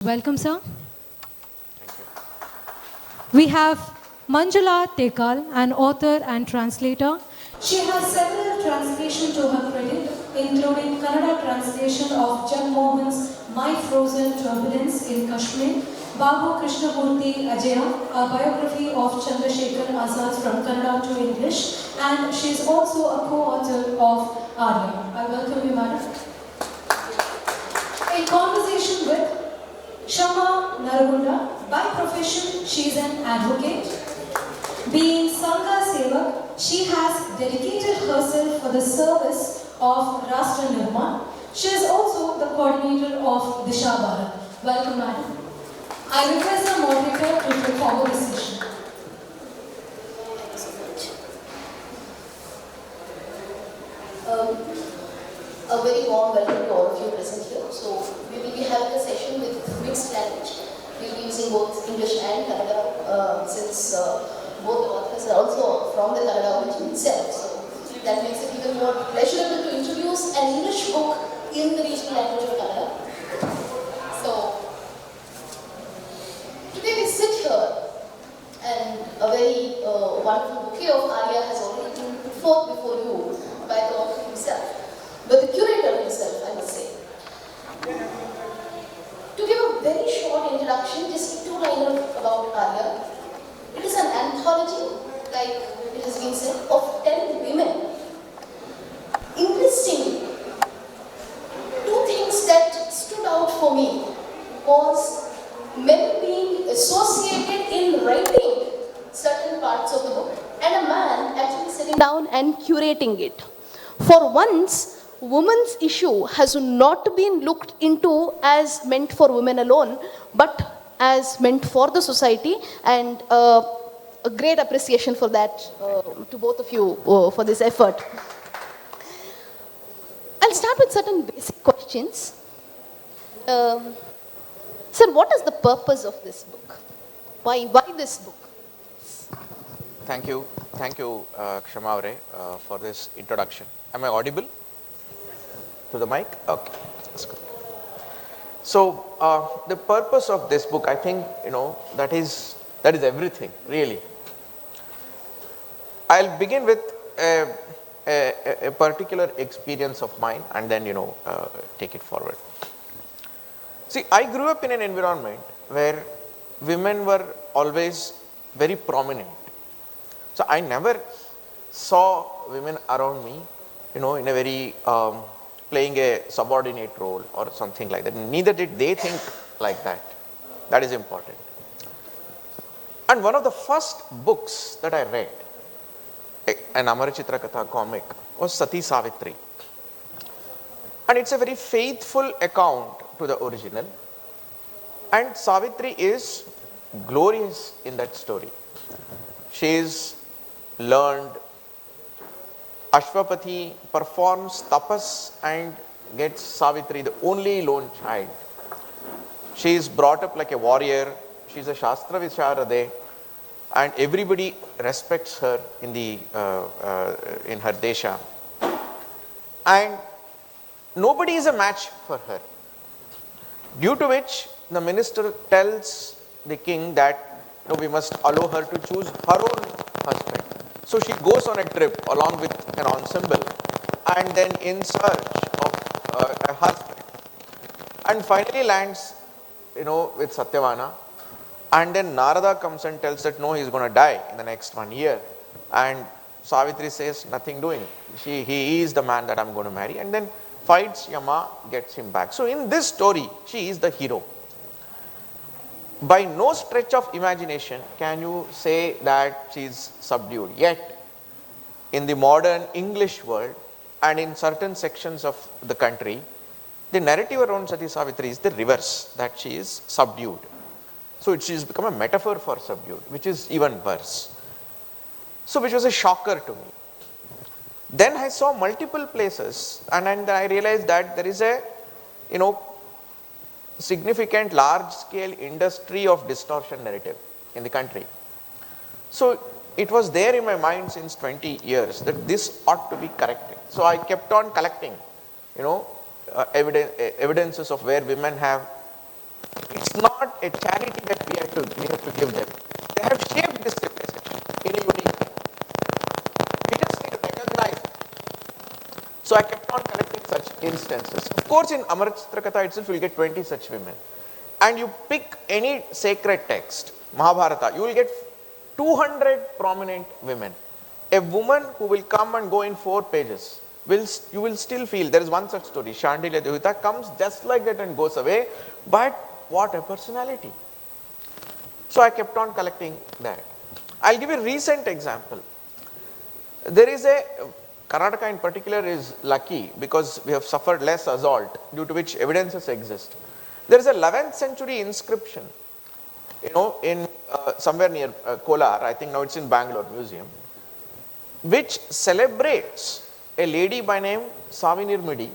Welcome, sir. We have Manjula Tekal, an author and translator. She has several translations to her credit, including Kannada translation of Jagmohan's My Frozen Turbulence in Kashmir, Babu Krishnamurti Ajaya, a biography of Chandrasekhar Azad from Kannada to English, and she is also a co-author of Arya. I welcome you, madam. A conversation with Kshama Naragunda. By profession, she is an advocate. Being Sangha Sevak, she has dedicated herself for the service of Rashtra Nirman. She is also the coordinator of Disha Bharat. Welcome, madam. I request the moderator to take forward the session. Thank you so much. A very warm welcome to all of you present here. So we will be having a session with mixed language. We will be using both English and Kannada since both the authors are also from the Kannada origin itself. So that makes it even more pleasurable to introduce an English book in the regional language of Kannada. So today we sit here and a very wonderful bouquet of Arya has already been put forth before you by the author himself. But the curator himself, I must say. To give a very short introduction, just two liners about Arya. It is an anthology, like it has been said, of 10 women. Interestingly, two things that stood out for me was men being associated in writing certain parts of the book and a man actually sitting down and curating it. For once, women's issue has not been looked into as meant for women alone, but as meant for the society, and a great appreciation for that to both of you for this effort. I'll start with certain basic questions. Sir, what is the purpose of this book? Why this book? Thank you, Kshama, for this introduction. Am I audible? To the mic? Okay, that's good. So, the purpose of this book, I think, that is everything, really. I'll begin with a particular experience of mine and then, take it forward. See, I grew up in an environment where women were always very prominent. So, I never saw women around me, in a very playing a subordinate role or something like that. Neither did they think like that. That is important. And one of the first books that I read, an Amarachitra Katha comic, was Sati Savitri. And it's a very faithful account to the original. And Savitri is glorious in that story. She is learned. Ashwapati performs tapas and gets Savitri, the only lone child. She is brought up like a warrior. She is a Shastra Visharade, and everybody respects her in her desha. And nobody is a match for her. Due to which the minister tells the king that we must allow her to choose her own husband. So she goes on a trip along with an ensemble and then in search of a husband, and finally lands, with Satyavana, and then Narada comes and tells that no, he is going to die in the next 1 year, and Savitri says nothing doing. He is the man that I'm going to marry, and then fights Yama, gets him back. So in this story, she is the hero. By no stretch of imagination can you say that she is subdued. Yet, in the modern English world and in certain sections of the country, the narrative around Sati Savitri is the reverse, that she is subdued. So it has become a metaphor for subdued, which is even worse. So which was a shocker to me. Then I saw multiple places and I realized that there is a, significant large-scale industry of distortion narrative in the country. So it was there in my mind since 20 years that this ought to be corrected. So I kept on collecting, evidences of where women have It's not a charity that we have to give them. They have shaped this civilization in a unique way. We just need to recognize it. So I kept on collecting such instances. Of course, in Amarachitra Katha itself, you will get 20 such women. And you pick any sacred text, Mahabharata, you will get 200 prominent women. A woman who will come and go in 4 pages, you will still feel, there is one such story, Shandilya Devita comes just like that and goes away, but what a personality. So I kept on collecting that. I'll give a recent example. There is Karnataka in particular is lucky because we have suffered less assault, due to which evidences exist. There is a 11th century inscription, in somewhere near Kolar, I think now it's in Bangalore Museum, which celebrates a lady by name Savinirmidi,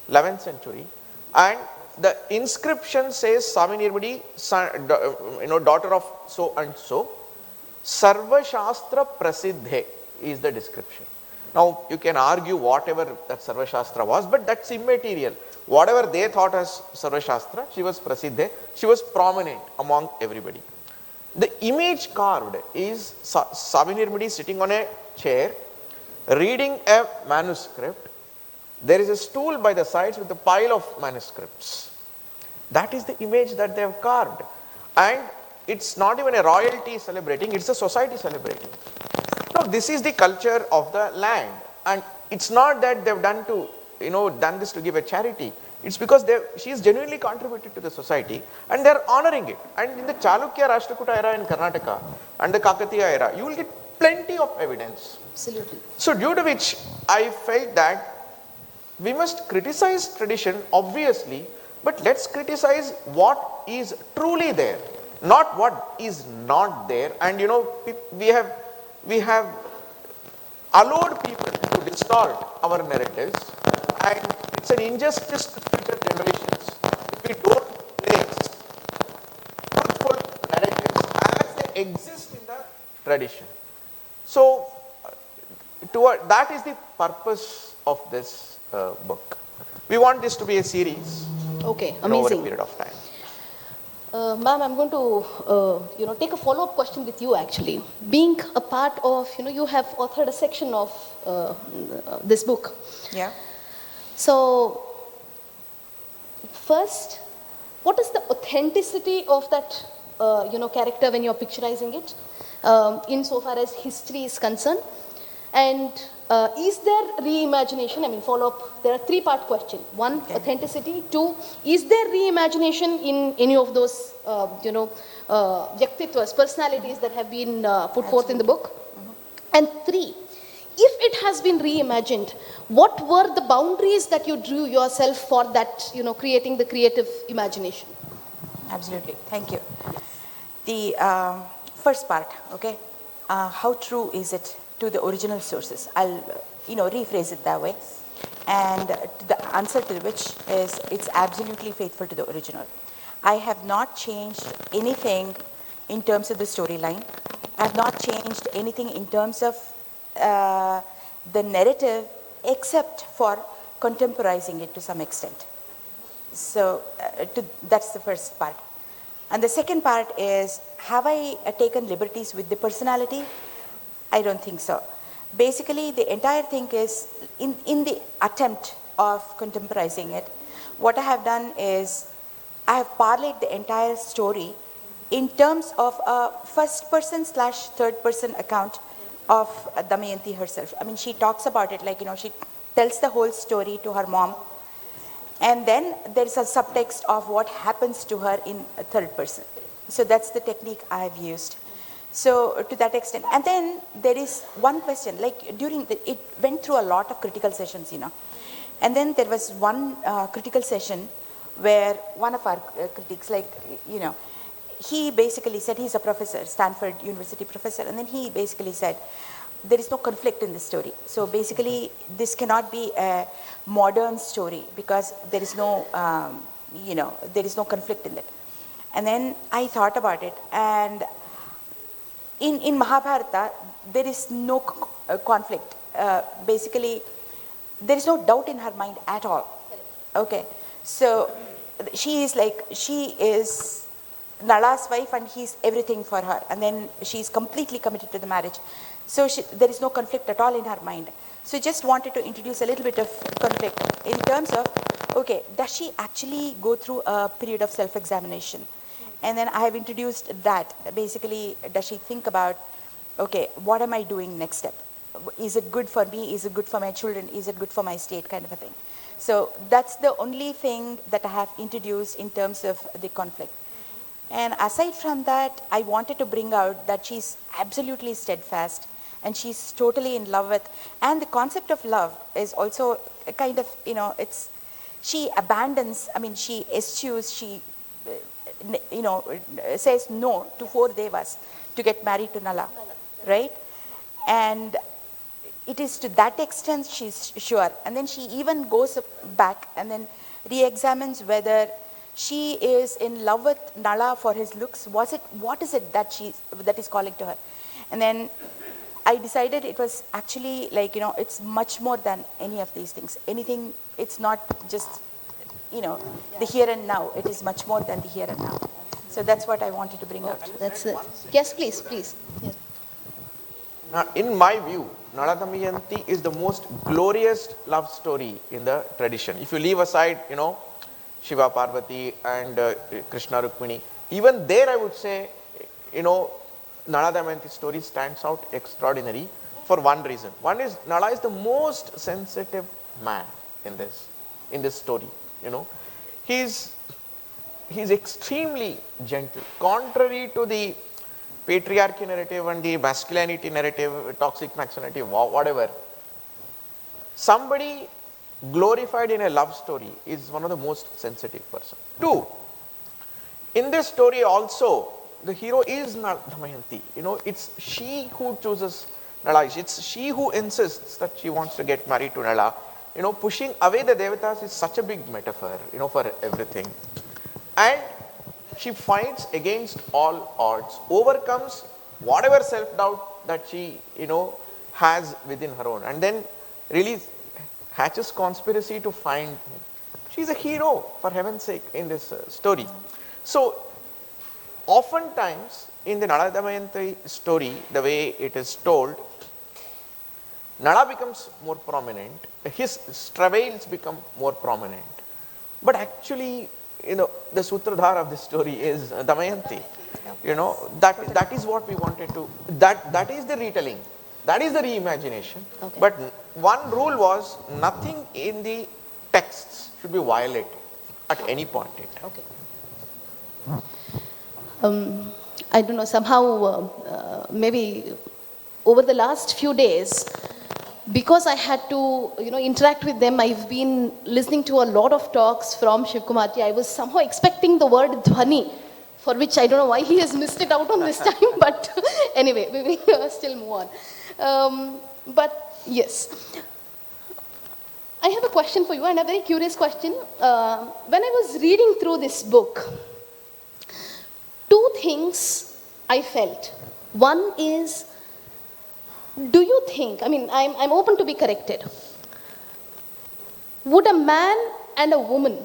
11th century, and the inscription says Savinirmidi, daughter of so and so, Sarva Shastra Prasiddhe is the description. Now you can argue whatever that Sarva Shastra was, but that's immaterial. Whatever they thought as Sarva Shastra, she was Prasiddhe, she was prominent among everybody. The image carved is Savinirmidi sitting on a chair, reading a manuscript. There is a stool by the sides with a pile of manuscripts. That is the image that they have carved. And it's not even a royalty celebrating, it's a society celebrating. Now this is the culture of the land. And it's not that they've done this to give a charity. It's because she is genuinely contributed to the society and they're honoring it. And in the Chalukya Rashtrakuta era in Karnataka and the Kakatiya era, you will get plenty of evidence. Absolutely. So due to which I felt that we must criticize tradition, obviously, but let's criticize what is truly there, not what is not there. And we have allowed people to distort our narratives, and it's an injustice to future generations if we don't place truthful narratives as they exist in the tradition. So that is the purpose of this book. We want this to be a series. Okay, Over a amazing. period of time. Ma'am, I'm going to, take a follow-up question with you actually. Being a part of, you have authored a section of this book. Yeah. So, first, what is the authenticity of that, character when you're picturizing it, insofar as history is concerned? And is there reimagination? I mean, follow-up, there are 3-part question. 1, Okay. authenticity. 2, is there reimagination in any of those, Vyaktitwas, personalities that have been put forth in the book? And 3, if it has been reimagined, what were the boundaries that you drew yourself for that, creating the creative imagination? Absolutely. Thank you. The first part, okay, how true is it to the original sources? I'll, rephrase it that way. And the answer to which is it's absolutely faithful to the original. I have not changed anything in terms of the storyline. I have not changed anything in terms of the narrative except for contemporizing it to some extent. So that's the first part. And the second part is, have I taken liberties with the personality? I don't think so. Basically, the entire thing is, in the attempt of contemporizing it, what I have done is, I have parlayed the entire story in terms of a first person / third person account of Damayanti herself. I mean, she talks about it like, she tells the whole story to her mom. And then there is a subtext of what happens to her in a third person. So that's the technique I have used. So to that extent. And then there is one question, like it went through a lot of critical sessions, And then there was one critical session where one of our critics, he basically said, he's a professor, Stanford University professor, and then he basically said, there is no conflict in this story. So basically, this cannot be a modern story because there is no, there is no conflict in it. And then I thought about it, and in Mahabharata, there is no conflict. Basically, there is no doubt in her mind at all. Okay, so she is Nala's wife and he's everything for her, and then she's completely committed to the marriage. So there is no conflict at all in her mind. So just wanted to introduce a little bit of conflict in terms of, okay, does she actually go through a period of self-examination? And then I have introduced that. Basically, does she think about, okay, what am I doing next step? Is it good for me? Is it good for my children? Is it good for my state? Kind of a thing. So that's the only thing that I have introduced in terms of the conflict. And aside from that, I wanted to bring out that she's absolutely steadfast and she's totally in love with, and the concept of love is also a kind of, she abandons, she eschews, she, says no to 4 devas to get married to Nala, right? And it is to that extent she's sure. And then she even goes back and then re-examines whether she is in love with Nala for his looks. What is it that is calling to her? And then I decided it was actually it's much more than any of these things. Anything, it's not just, the here and now. It is much more than the here and now. So that's what I wanted to bring out. That's it. Yes, please. Yes. Now, in my view, Nala Damayanti is the most glorious love story in the tradition. If you leave aside, Shiva Parvati and Krishna Rukmini, even there I would say, Nala Damayanti story stands out extraordinary for one reason. One is Nala is the most sensitive man in this story. He's extremely gentle, contrary to the patriarchy narrative and the masculinity narrative, toxic masculinity, whatever. Somebody glorified in a love story is one of the most sensitive person. 2, in this story also, the hero is Nala Damayanti. It's she who chooses Nala. It's she who insists that she wants to get married to Nala. Pushing away the devatas is such a big metaphor, for everything. And she fights against all odds, overcomes whatever self-doubt that she, has within her own, and then really hatches conspiracy to find him. She's a hero, for heaven's sake, in this story. So, oftentimes, in the Nala Damayanti story, the way it is told, Nala becomes more prominent, his travails become more prominent. But actually, the sutradhara of this story is Damayanti. That is what we wanted to, that is the retelling, that is the reimagination. Okay. But one rule was nothing in the texts should be violated at any point in time. Okay. I don't know, somehow maybe over the last few days, because I had to, interact with them, I've been listening to a lot of talks from Shivakumar. I was somehow expecting the word Dhwani, for which I don't know why he has missed it out on this time, but anyway, we will still move on. But yes, I have a question for you, and a very curious question. When I was reading through this book, 2 things I felt. One is, do you think, I'm open to be corrected, would a man and a woman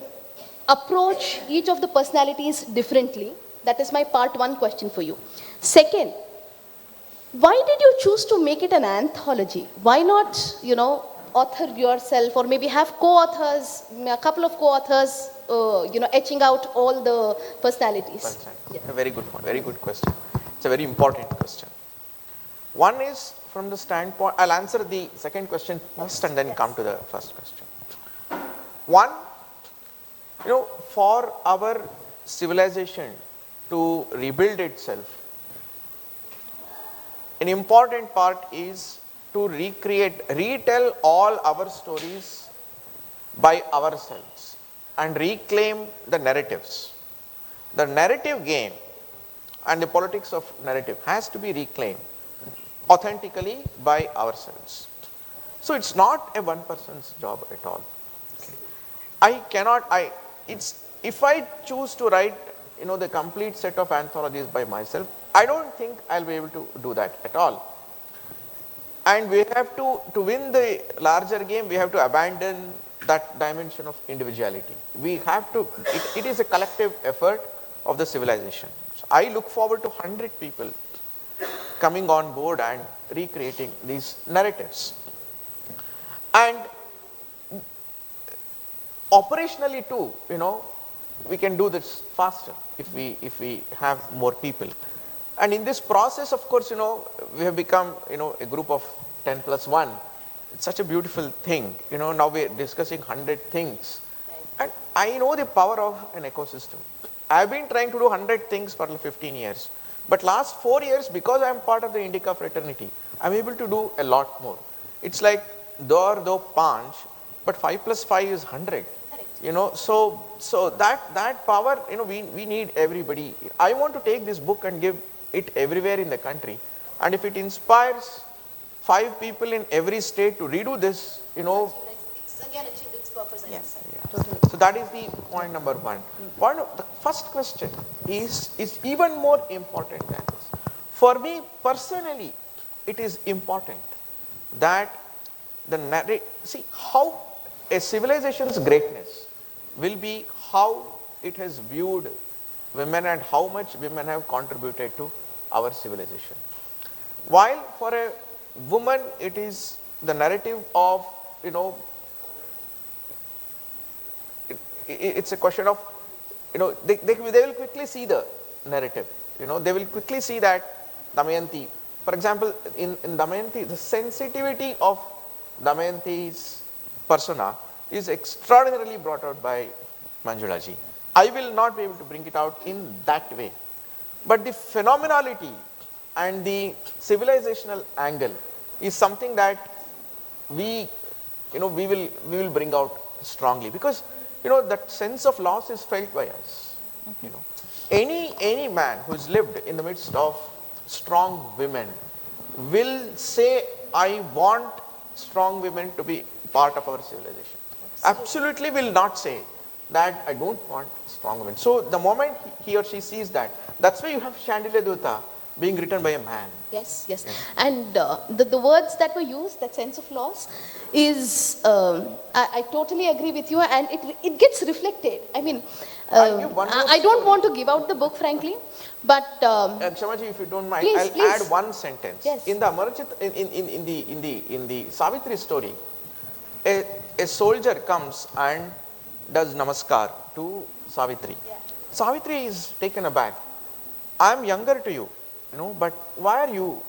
approach each of the personalities differently? That is my part 1 question for you. Second, why did you choose to make it an anthology? Why not, author yourself, or maybe have co-authors, a couple of co-authors, etching out all the personalities? Yeah. A very good one, very good question. It's a very important question. One is from the standpoint, I'll answer the second question first and then come to the first question. One, for our civilization to rebuild itself, an important part is to retell all our stories by ourselves and reclaim the narratives. The narrative game and the politics of narrative has to be reclaimed authentically by ourselves. So it's not a one person's job at all. Okay. If I choose to write, the complete set of anthologies by myself, I don't think I'll be able to do that at all. And we have to win the larger game, we have to abandon that dimension of individuality. We have to, it is a collective effort of the civilization. So I look forward to 100 people coming on board and recreating these narratives. And operationally too, we can do this faster if we have more people. And in this process, of course, we have become, a group of 10 plus 1. It's such a beautiful thing. Now we're discussing 100 things. And I know the power of an ecosystem. I've been trying to do 100 things for 15 years. But last 4 years, because I'm part of the Indica fraternity, I'm able to do a lot more. It's like do or do panch, but 5 plus 5 is 100. So that power, we need everybody. I want to take this book and give it everywhere in the country. And if it inspires 5 people in every state to redo this, It's again achieved its purpose. Yes. yeah. Totally. So that is the point number 1. The first question is even more important than this. For me personally, it is important that see how a civilization's greatness will be how it has viewed women and how much women have contributed to our civilization. While for a woman it is the narrative of, it's a question of, they will quickly see the narrative. They will quickly see that Damayanti, for example, in Damayanti, the sensitivity of Damayanti's persona is extraordinarily brought out by Manjula ji. I will not be able to bring it out in that way. But the phenomenality and the civilizational angle is something that we will bring out strongly, because that sense of loss is felt by us. Any man who's lived in the midst of strong women will say, I want strong women to be part of our civilization. Absolutely will not say that I don't want strong women. So the moment he or she sees that, that's why you have Chandelier Duta being written by a man. Yes. And the words that were used, that sense of loss, is, I totally agree with you, and it gets reflected. I mean, I don't want to give out the book, frankly, but Kshama ji, if you don't mind, please. I'll add one sentence. Yes. In the Amarachit, in the Savitri story, a soldier comes and does namaskar to Savitri. Yeah. Savitri is taken aback. I am younger to you, but why are you,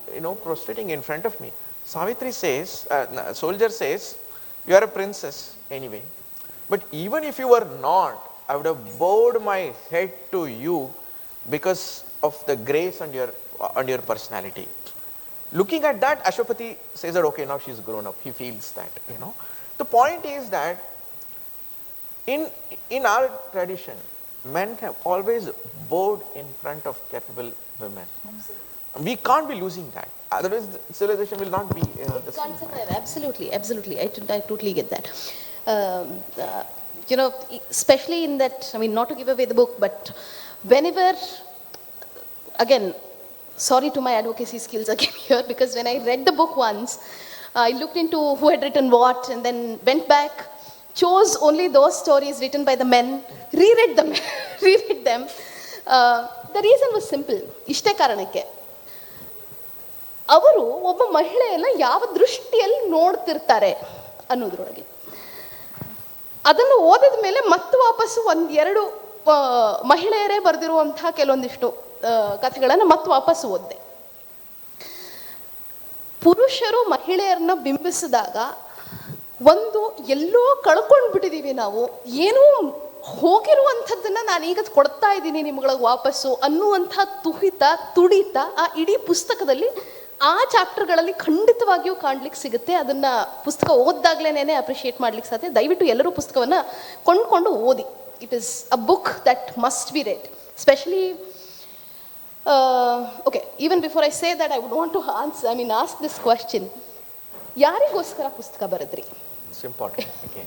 prostrating in front of me? Savitri says, soldier says, you are a princess anyway. But even if you were not, I would have bowed my head to you because of the grace and your personality. Looking at that, Ashwapati says that, okay, now she's grown up. He feels that, The point is that in our tradition, men have always bowed in front of capable women. We can't be losing that. Otherwise, the civilization will not be the same. can't survive. Absolutely. I totally get that. Especially in that, I mean, not to give away the book, but whenever, again, sorry to my advocacy skills again here, because when I read the book once, I looked into who had written what, and then went back, chose only those stories written by the men, reread them. The reason was simple. ಇಷ್ಟೇ ಕಾರಣಕ್ಕೆ ಅವರು ಒಬ್ಬ ಮಹಿಳೆಯನ್ನ ಯಾವ ದೃಷ್ಟಿಯಲ್ಲಿ ನೋಡ್ತಿರ್ತಾರೆ ಅನ್ನೋದ್ರೊಳಗೆ ಅದನ್ನು ಓದಿದ ಮೇಲೆ ಮತ್ತೆ ವಾಪಸ್ಸು ಒಂದೆರಡು ಮಹಿಳೆಯರೇ ಬರೆದಿರುವಂತಹ ಕೆಲವೊಂದಿಷ್ಟು ಕಥೆಗಳನ್ನು ಮತ್ತೆ ವಾಪಸ್ಸು ಓದಿದೆ. ಪುರುಷರು ಮಹಿಳೆಯರನ್ನ ಬಿಂಬಿಸಿದಾಗ ಒಂದು ಎಲ್ಲೋ ಕಳ್ಕೊಂಡು ಬಿಟ್ಟಿದೀವಿ ನಾವು, ಏನೋ ಹೋಗಿರುವಂಥದ್ದನ್ನ ನಾನೀಗ ಕೊಡ್ತಾ ಇದ್ದೀನಿ ನಿಮ್ಗಳಿಗೆ ವಾಪಸ್ಸು ಅನ್ನುವಂಥ ತುಡಿತ ಆ ಇಡೀ ಪುಸ್ತಕದಲ್ಲಿ ಆ ಚಾಪ್ಟರ್ಗಳಲ್ಲಿ ಖಂಡಿತವಾಗಿಯೂ ಕಾಣ್ಲಿಕ್ಕೆ ಸಿಗುತ್ತೆ. ಅದನ್ನ ಪುಸ್ತಕ ಓದ್ದಾಗ್ಲೇನೆ ಅಪ್ರಿಷಿಯೇಟ್ ಮಾಡ್ಲಿಕ್ಕೆ ಸಾಧ್ಯ. ದಯವಿಟ್ಟು ಎಲ್ಲರೂ ಪುಸ್ತಕವನ್ನ ಕೊಂಡ್ಕೊಂಡು ಓದಿ. It is a book that must be red, specially okay, even before I say that, I would want to ask this question. ಯಾರಿಗೋಸ್ಕರ ಪುಸ್ತಕ ಬರೆದ್ರಿ? It's important. Okay.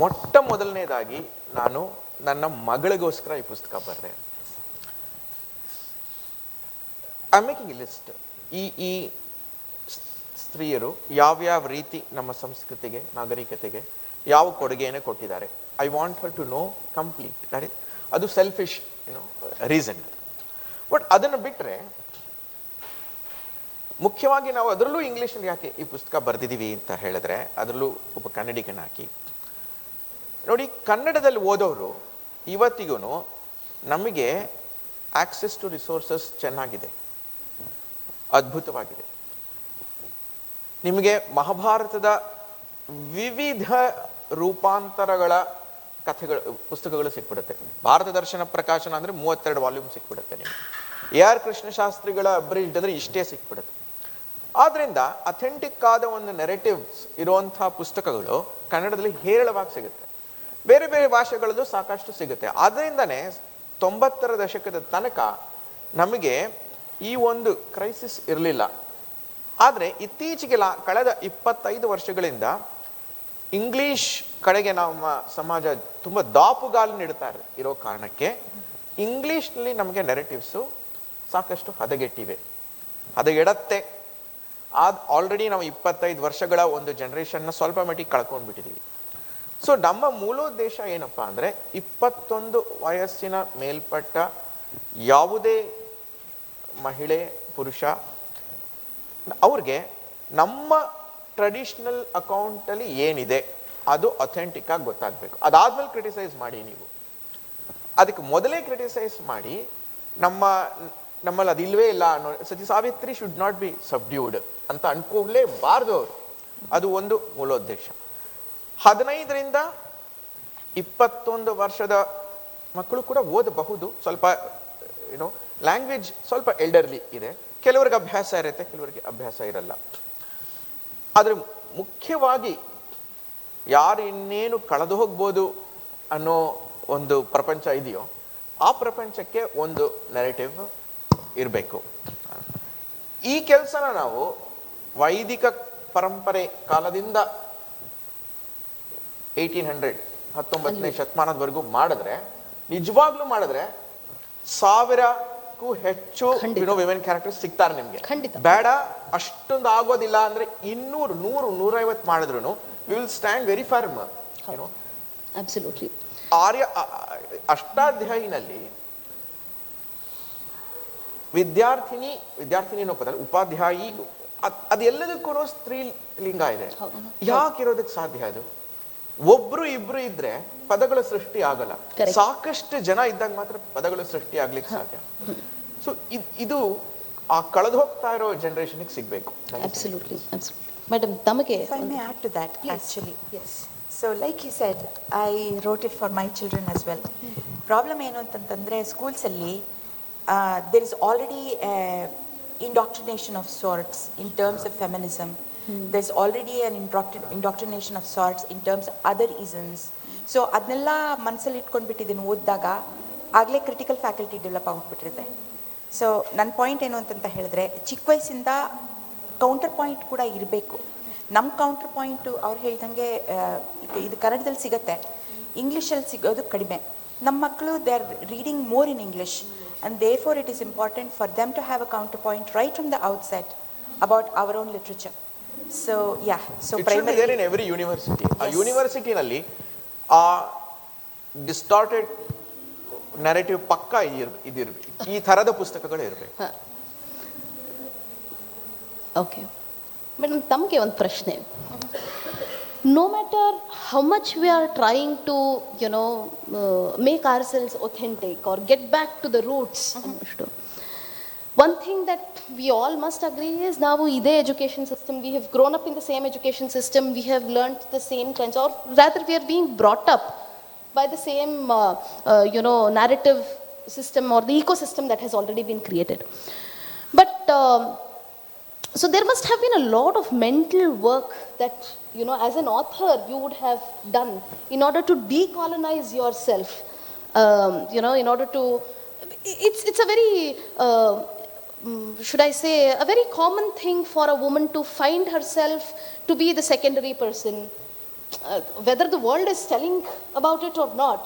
ಮೊಟ್ಟ ಮೊದಲನೇದಾಗಿ ನಾನು ನನ್ನ ಮಗಳಿಗೋಸ್ಕರ ಈ ಪುಸ್ತಕ ಬರೆದೆ. I am making A list. ಈ ಸ್ತ್ರೀಯರು ಯಾವ್ಯಾವ ರೀತಿ ನಮ್ಮ ಸಂಸ್ಕೃತಿಗೆ, ನಾಗರಿಕತೆಗೆ ಯಾವ ಕೊಡುಗೆಯನ್ನು ಕೊಟ್ಟಿದ್ದಾರೆ. I want her to know complete. That is, ಅದು ಸೆಲ್ಫಿಶ್ ರೀಸನ್. ಬಟ್ ಅದನ್ನು ಬಿಟ್ಟರೆ ಮುಖ್ಯವಾಗಿ ನಾವು ಅದರಲ್ಲೂ ಇಂಗ್ಲೀಷಲ್ಲಿ ಯಾಕೆ ಈ ಪುಸ್ತಕ ಬರೆದಿದ್ದೀವಿ ಅಂತ ಹೇಳಿದ್ರೆ, ಅದರಲ್ಲೂ ಒಬ್ಬ ಕನ್ನಡಿಗನ ಹಾಕಿ ನೋಡಿ, ಕನ್ನಡದಲ್ಲಿ ಓದೋರು ಇವತ್ತಿಗೂ ನಮಗೆ ಆಕ್ಸೆಸ್ ಟು ರಿಸೋರ್ಸಸ್ ಚೆನ್ನಾಗಿದೆ, ಅದ್ಭುತವಾಗಿದೆ. ನಿಮಗೆ ಮಹಾಭಾರತದ ವಿವಿಧ ರೂಪಾಂತರಗಳ ಕಥೆಗಳು, ಪುಸ್ತಕಗಳು ಸಿಕ್ಬಿಡುತ್ತೆ. ಭಾರತ ದರ್ಶನ ಪ್ರಕಾಶನ ಅಂದರೆ 32 ವಾಲ್ಯೂಮ್ ಸಿಕ್ಬಿಡುತ್ತೆ ನಿಮಗೆ. AR ಕೃಷ್ಣಶಾಸ್ತ್ರಿಗಳ ಅಬ್ರಿಜ್ಡ್ ಅಂದರೆ ಇಷ್ಟೇ ಸಿಕ್ಬಿಡುತ್ತೆ. ಆದ್ರಿಂದ ಅಥೆಂಟಿಕ್ ಆದ ಒಂದು ನೆರೆಟಿವ್ಸ್ ಇರುವಂಥ ಪುಸ್ತಕಗಳು ಕನ್ನಡದಲ್ಲಿ ಹೇರಳವಾಗಿ ಸಿಗುತ್ತೆ. ಬೇರೆ ಬೇರೆ ಭಾಷೆಗಳಲ್ಲೂ ಸಾಕಷ್ಟು ಸಿಗುತ್ತೆ. ಆದ್ದರಿಂದನೇ 90ರ ದಶಕದ ತನಕ ನಮಗೆ ಈ ಒಂದು ಕ್ರೈಸಿಸ್ ಇರಲಿಲ್ಲ. ಆದರೆ ಇತ್ತೀಚೆಗೆ ಕಳೆದ 25 ವರ್ಷಗಳಿಂದ ಇಂಗ್ಲಿಷ್ ಕಡೆಗೆ ನಮ್ಮ ಸಮಾಜ ತುಂಬ ದಾಪುಗಾಲು ನೀಡ್ತಾ ಇರೋ ಕಾರಣಕ್ಕೆ ಇಂಗ್ಲಿಷ್ನಲ್ಲಿ ನಮಗೆ ನೆರೆಟಿವ್ಸು ಸಾಕಷ್ಟು ಹದಗೆಟ್ಟಿವೆ, ಹದಗೆಡತ್ತೆ. ಆಲ್ರೆಡಿ ನಾವು 25 ವರ್ಷಗಳ ಒಂದು ಜನರೇಷನ್ನ ಸ್ವಲ್ಪ ಮಟ್ಟಿಗೆ ಕಳ್ಕೊಂಡ್ಬಿಟ್ಟಿದ್ದೀವಿ. ಸೊ ನಮ್ಮ ಮೂಲೋದ್ದೇಶ ಏನಪ್ಪ ಅಂದರೆ, 21 ವಯಸ್ಸಿನ ಮೇಲ್ಪಟ್ಟ ಯಾವುದೇ ಮಹಿಳೆ ಪುರುಷ ಅವ್ರಿಗೆ ನಮ್ಮ ಟ್ರೆಡಿಷನಲ್ ಅಕೌಂಟಲ್ಲಿ ಏನಿದೆ ಅದು ಅಥೆಂಟಿಕ್ ಆಗಿ ಗೊತ್ತಾಗಬೇಕು. ಅದಾದ್ಮೇಲೆ ಕ್ರಿಟಿಸೈಸ್ ಮಾಡಿ. ನೀವು ಅದಕ್ಕೆ ಮೊದಲೇ ಕ್ರಿಟಿಸೈಸ್ ಮಾಡಿ ನಮ್ಮಲ್ಲಿ ಅದಿಲ್ವೇ ಇಲ್ಲ ಅನ್ನೋ, ಸತಿ ಸಾವಿತ್ರಿ ಶುಡ್ ನಾಟ್ ಬಿ ಸಬ್ಡ್ಯೂಡ್ ಅಂತ ಅನ್ಕೋಲೇಬಾರ್ದು ಅವರು. ಅದು ಒಂದು ಮೂಲೋದ್ದೇಶ. 15ರಿಂದ 21 ವರ್ಷದ ಮಕ್ಕಳು ಕೂಡ ಓದಬಹುದು. ಸ್ವಲ್ಪ ಲ್ಯಾಂಗ್ವೇಜ್ ಸ್ವಲ್ಪ ಎಲ್ಡರ್ಲಿ ಇದೆ, ಕೆಲವರಿಗೆ ಅಭ್ಯಾಸ ಇರುತ್ತೆ, ಕೆಲವರಿಗೆ ಅಭ್ಯಾಸ ಇರಲ್ಲ. ಆದರೆ ಮುಖ್ಯವಾಗಿ ಯಾರು ಇನ್ನೇನು ಕಳೆದು ಹೋಗ್ಬೋದು ಅನ್ನೋ ಒಂದು ಪ್ರಪಂಚ ಇದೆಯೋ ಆ ಪ್ರಪಂಚಕ್ಕೆ ಒಂದು ನೆರೆಟಿವ್ ಇರಬೇಕು. ಈ ಕೆಲಸನ ನಾವು ವೈದಿಕ ಪರಂಪರೆ ಕಾಲದಿಂದ 19ನೇ ಶತಮಾನದವರೆಗೂ ಮಾಡಿದ್ರೆ, ನಿಜವಾಗ್ಲೂ ಮಾಡಿದ್ರೆ 1000ಕ್ಕೂ ಹೆಚ್ಚು ವಿಮೆನ್ ಕ್ಯಾರೆಕ್ಟರ್ಸ್ ಸಿಗ್ತಾರೆ ನಿಮ್ಗೆ. ಬೇಡ ಅಷ್ಟೊಂದು ಆಗೋದಿಲ್ಲ ಅಂದ್ರೆ 200, 100, 150 ಮಾಡಿದ್ರು we will stand very firm. Absolutely. Arya ಅಷ್ಟಾಧ್ಯಾಯಿನಲ್ಲಿ ವಿದ್ಯಾರ್ಥಿನಿ ಅನ್ನೋ ಪದ, ಉಪಾಧ್ಯಾಯಿ, ಅದೆಲ್ಲದಕ್ಕೂ ಸ್ತ್ರೀಲಿಂಗ ಇದೆ. ಯಾಕಿರೋದಕ್ಕೆ ಸಾಧ್ಯ? ಅದು ಒಬ್ರು ಇಬ್ರು ಇದ್ರೆ ಪದಗಳ ಸೃಷ್ಟಿ ಆಗಲ್ಲ. ಸಾಕಷ್ಟು ಜನ ಇದ್ದಾಗ ಮಾತ್ರ ಪದಗಳು ಸೃಷ್ಟಿ ಆಗ್ಲಿಕ್ಕೆ ಸಾಧ್ಯ. ಸೊ ಇದು ಆ ಕಳೆದು ಹೋಗ್ತಾ ಇರೋ ಜನರೇಷನ್ಗೆ ಸಿಗ್ಬೇಕು. Absolutely. Madam, ತಮಗೆ if I may add to that, actually. Yes. So like you said, I wrote it for my children as well. Problem ಏನು ಅಂತಂತಂದ್ರೆ, schools ಅಲ್ಲಿ there is already indoctrination of sorts in terms of feminism. There's already an indoctrination of sorts in terms of other isms. So ಅದನ್ನೆಲ್ಲ ಮನಸ್ಸಲ್ಲಿ ಇಟ್ಕೊಂಡ್ಬಿಟ್ಟಿದ್ದೀನಿ ಓದಿದಾಗ ಆಗಲೇ critical faculty develop ಆಗಿಬಿಟ್ಟಿರುತ್ತೆ. So ನನ್ನ point ಏನು ಅಂತಂತ ಹೇಳಿದ್ರೆ, ಚಿಕ್ಕ ವಯಸ್ಸಿಂದ ಕೌಂಟರ್ ಪಾಯಿಂಟ್ ಕೂಡ ಇರಬೇಕು. ನಮ್ಮ ಕೌಂಟರ್ ಪಾಯಿಂಟು ಅವ್ರು ಹೇಳ್ದಂಗೆ ಇದು ಕನ್ನಡದಲ್ಲಿ ಸಿಗುತ್ತೆ, ಇಂಗ್ಲೀಷಲ್ಲಿ ಸಿಗೋದು ಕಡಿಮೆ. ನಮ್ಮ ಮಕ್ಕಳು they are reading more in English, and therefore it is important for them to have a counterpoint right from the outset about our own literature. So yeah, so it should be there in every university. A university nalli a distorted narrative pakka idirbe, ee tharada pustakagalu irbeku. Okay madam, ತಮಗೆ ಒಂದು ಪ್ರಶ್ನೆ. No matter how much we are trying to make ourselves authentic or get back to the roots, one thing that we all must agree is now ide education system, we have grown up in the same education system, we have learnt the same kinds, or rather we are being brought up by the same narrative system or the ecosystem that has already been created. But so there must have been a lot of mental work that as an author you would have done in order to decolonize yourself, in order to, it's a very should I say a very common thing for a woman to find herself to be the secondary person, whether the world is telling about it or not.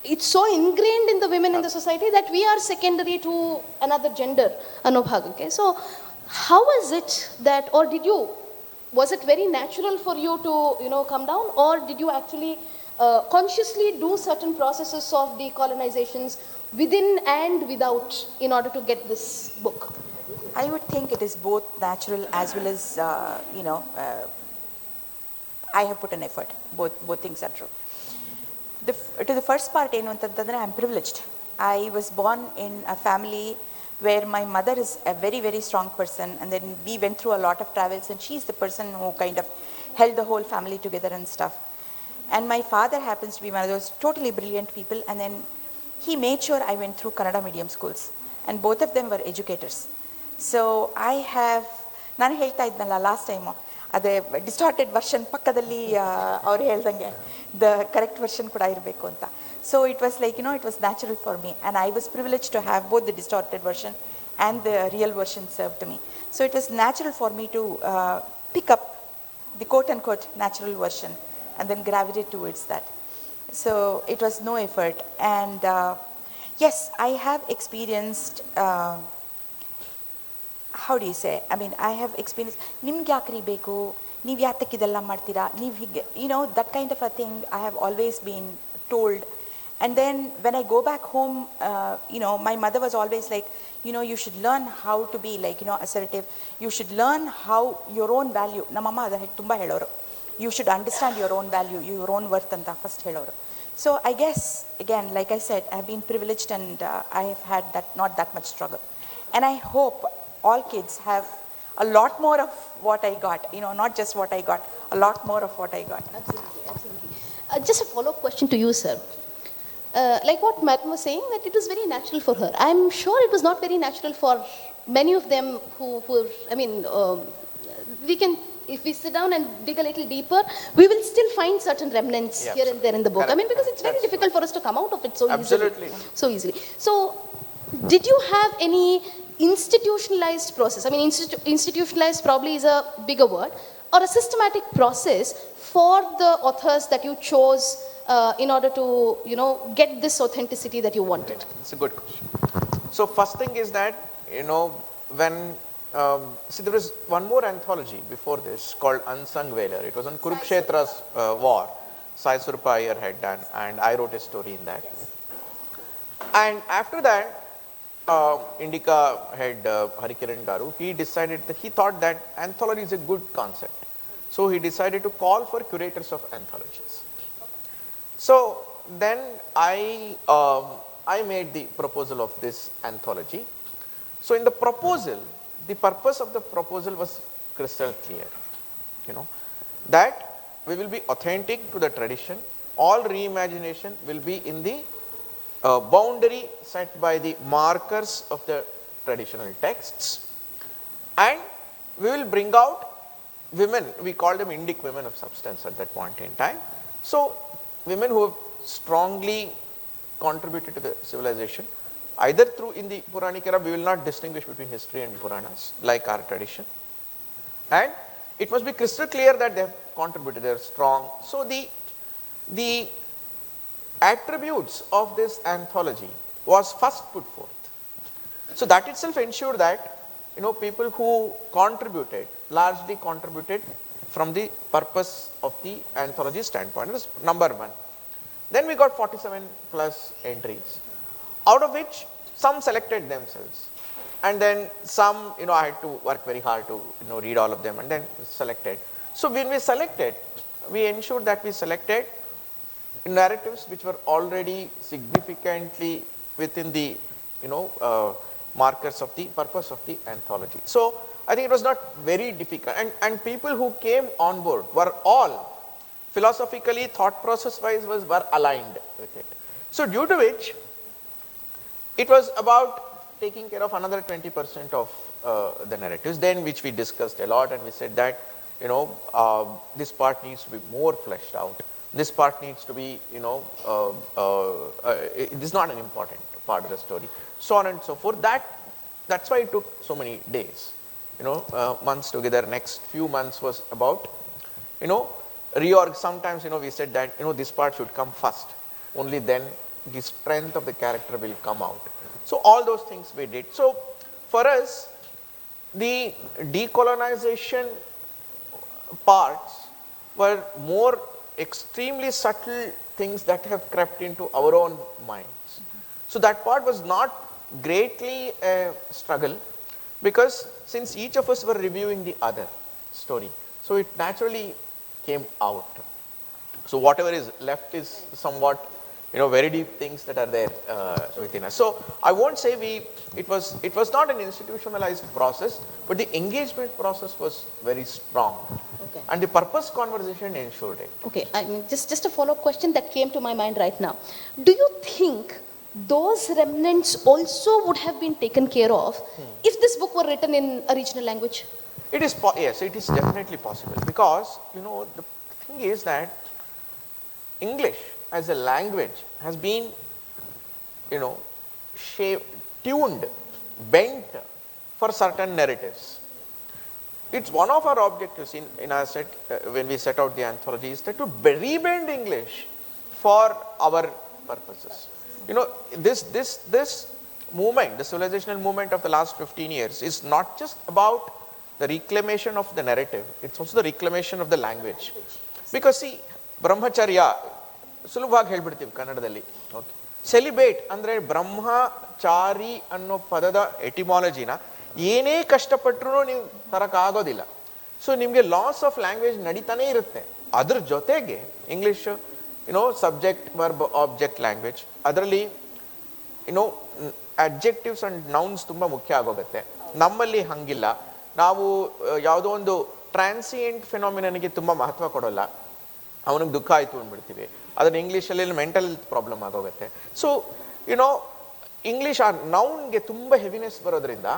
It's so ingrained in the women in the society that we are secondary to another gender, anobhagake. So how is it that, or did you was it very natural for you to, come down, or did you actually consciously do certain processes of decolonizations within and without in order to get this book? I would think it is both natural as well as, I have put an effort. Both things are true. To the first part, I'm privileged. I was born in a family where my mother is a very, very strong person, and then we went through a lot of travels, and she's the person who kind of held the whole family together and stuff. And my father happens to be one of those totally brilliant people, and then he made sure I went through Kannada medium schools, and both of them were educators. So I have, ನಾನು ಹೇಳ್ತಾ ಇದ್ನಲ್ಲ last time, ಅದೇ distorted version ಪಕ್ಕದಲ್ಲಿ ಅವ್ರು ಹೇಳ್ದಂಗೆ the correct version ಕೂಡ ಇರಬೇಕು ಅಂತ. So it was like, it was natural for me, and I was privileged to have both the distorted version and the real version served to me. So it was natural for me to pick up the quote-unquote natural version and then gravitate towards that. So it was no effort. And yes, I have experienced how do you say, I mean, I have experienced, ನಿಮ್ಗೆ ಯಾಕ್ರಿ ಬೇಕು, ನೀವು ಯಾತಕ್ಕೆ ಇದೆಲ್ಲ ಮಾಡ್ತೀರಾ, ನೀವು ಹೀಗೆ, that kind of a thing I have always been told. And then when I go back home, my mother was always like, you should learn how to be like, assertive. You should learn how your own value, namama ada tumba heloru. You should understand your own value, your own worth anta first heloru. So I guess, again, like I said, I have been privileged, and I have had not that much struggle. And I hope all kids have a lot more of what I got, not just what I got, a lot more of what I got. Absolutely, absolutely. Just a follow-up question to you, sir. Like what Madam was saying, that it was very natural for her. I'm sure it was not very natural for many of them who we can, if we sit down and dig a little deeper, we will still find certain remnants here and there in the book. Correct. I mean, because it's very difficult for us to come out of it so Absolutely. easily. So, did you have any institutionalized process? I mean, institutionalized probably is a bigger word, or a systematic process for the authors that you chose in order to, get this authenticity that you wanted? It's a good question. So first thing is that, when, see, there was one more anthology before this called Unsung Valor. It was on Kurukshetra's war. Sai Surpa Iyer had done, and I wrote a story in that. Yes. And after that, Indica head Harikiran Garu, he thought that anthology is a good concept. So he decided to call for curators of anthologies. So then I made the proposal of this anthology. So in the proposal, the purpose of the proposal was crystal clear, that we will be authentic to the tradition. All reimagination will be in the boundary set by the markers of the traditional texts, and we will bring out women, we called them Indic women of substance at that point in time. So women who have strongly contributed to the civilization, either through in the Puranic era, we will not distinguish between history and Puranas like our tradition, and it must be crystal clear that they have contributed, they are strong. So the attributes of this anthology was first put forth. So that itself ensured that, people who contributed, largely contributed from the purpose of the anthology standpoint. It was number one. Then we got 47 plus entries, out of which some selected themselves. And then some, I had to work very hard to, read all of them and then selected. So when we selected, we ensured that we selected narratives which were already significantly within the, markers of the purpose of the anthology. So I think it was not very difficult, and people who came on board were all philosophically, thought process wise were aligned with it. So due to which it was about taking care of another 20% of the narratives, then which we discussed a lot, and we said that, this part needs to be more fleshed out. This part needs to be, it is not an important part of the story, so on and so forth. That's why it took so many days, months together. Next few months was about, reorg. Sometimes, we said that, this part should come first. Only then the strength of the character will come out. So all those things we did. So for us, the decolonization parts were more extremely subtle things that have crept into our own minds. So that part was not greatly a struggle, because since each of us were reviewing the other story, so it naturally came out. So whatever is left is somewhat, very deep things that are there within us. So I won't say it was not an institutionalized process, but the engagement process was very strong. Okay. And the purpose conversation ensured it. Okay, I mean, just a follow-up question that came to my mind right now. Do you think those remnants also would have been taken care of if this book were written in a regional language? Yes, it is definitely possible, because, the thing is that English as a language has been, tuned, bent for certain narratives. It's one of our objectives in our set, when we set out the anthology, is that to rebend English for our purposes. This movement, the civilizational movement of the last 15 years, is not just about the reclamation of the narrative, it's also the reclamation of the language. Because see, ಬ್ರಹ್ಮಚರ್ಯ ಸುಲಭವಾಗಿ ಹೇಳ್ಬಿಡ್ತೀವಿ ಕನ್ನಡದಲ್ಲಿ. Okay, ಸೆಲಿಬೇಟ್ ಅಂದರೆ ಬ್ರಹ್ಮಚಾರಿ ಅನ್ನೋ ಪದದ ಎಟಿಮಾಲಜಿನ ಏನೇ ಕಷ್ಟಪಟ್ಟರೂ ನೀವು ತರಕ್ಕಾಗೋದಿಲ್ಲ. So ನಿಮಗೆ loss of language ನಡೀತಾನೆ ಇರುತ್ತೆ. ಅದ್ರ ಜೊತೆಗೆ English subject verb object language, ಅದರಲ್ಲಿ ಅಡ್ಜೆಕ್ಟಿವ್ಸ್ ಅಂಡ್ ನೌನ್ಸ್ ತುಂಬ ಮುಖ್ಯ ಆಗೋಗುತ್ತೆ. ನಮ್ಮಲ್ಲಿ ಹಂಗಿಲ್ಲ. ನಾವು ಯಾವುದೋ ಒಂದು ಟ್ರಾನ್ಸಿಯೆಂಟ್ ಫಿನಾಮಿನನ್ಗೆ ತುಂಬ ಮಹತ್ವ ಕೊಡೋಲ್ಲ. ಅವನಿಗೆ ದುಃಖ ಆಯಿತು ಅಂದ್ಬಿಡ್ತೀವಿ. ಅದನ್ನು ಇಂಗ್ಲೀಷಲ್ಲಿ ಮೆಂಟಲ್ ಹೆಲ್ತ್ ಪ್ರಾಬ್ಲಮ್ ಆಗೋಗುತ್ತೆ. ಸೊ ಇಂಗ್ಲೀಷ್ ಆ ನೌನ್ಗೆ ತುಂಬ ಹೆವಿನೆಸ್ ಬರೋದ್ರಿಂದ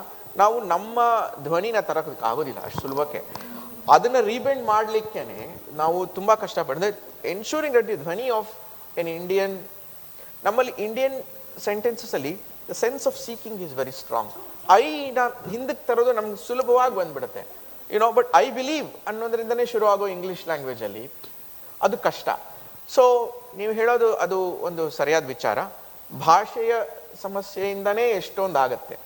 ನಾವು ನಮ್ಮ ಧ್ವನಿನ ತರೋದಕ್ಕೆ ಆಗೋದಿಲ್ಲ ಅಷ್ಟು ಸುಲಭಕ್ಕೆ. ಅದನ್ನು ರೀಬೆಂಡ್ ಮಾಡಲಿಕ್ಕೇ ನಾವು ತುಂಬ ಕಷ್ಟಪಡಿದ್ರೆ ಎನ್ಶೂರಿಂಗ್ ದಟ್ ದಿ ಧ್ವನಿ ಆಫ್ ಎನ್ ಇಂಡಿಯನ್, ನಮ್ಮಲ್ಲಿ ಇಂಡಿಯನ್ ಸೆಂಟೆನ್ಸಸಲ್ಲಿ the sense of seeking is very strong. ಐನ ಹಿಂದಕ್ಕೆ ತರೋದು ನಮ್ಗೆ ಸುಲಭವಾಗಿ ಬಂದ್ಬಿಡುತ್ತೆ. ಬಟ್ ಐ ಬಿಲೀವ್ ಅನ್ನೋದ್ರಿಂದನೇ ಶುರು ಆಗೋ ಇಂಗ್ಲೀಷ್ ಲ್ಯಾಂಗ್ವೇಜಲ್ಲಿ ಅದು ಕಷ್ಟ. ಸೊ ನೀವು ಹೇಳೋದು ಅದು ಒಂದು ಸರಿಯಾದ ವಿಚಾರ. ಭಾಷೆಯ ಸಮಸ್ಯೆಯಿಂದನೇ ಎಷ್ಟೊಂದು ಆಗತ್ತೆ.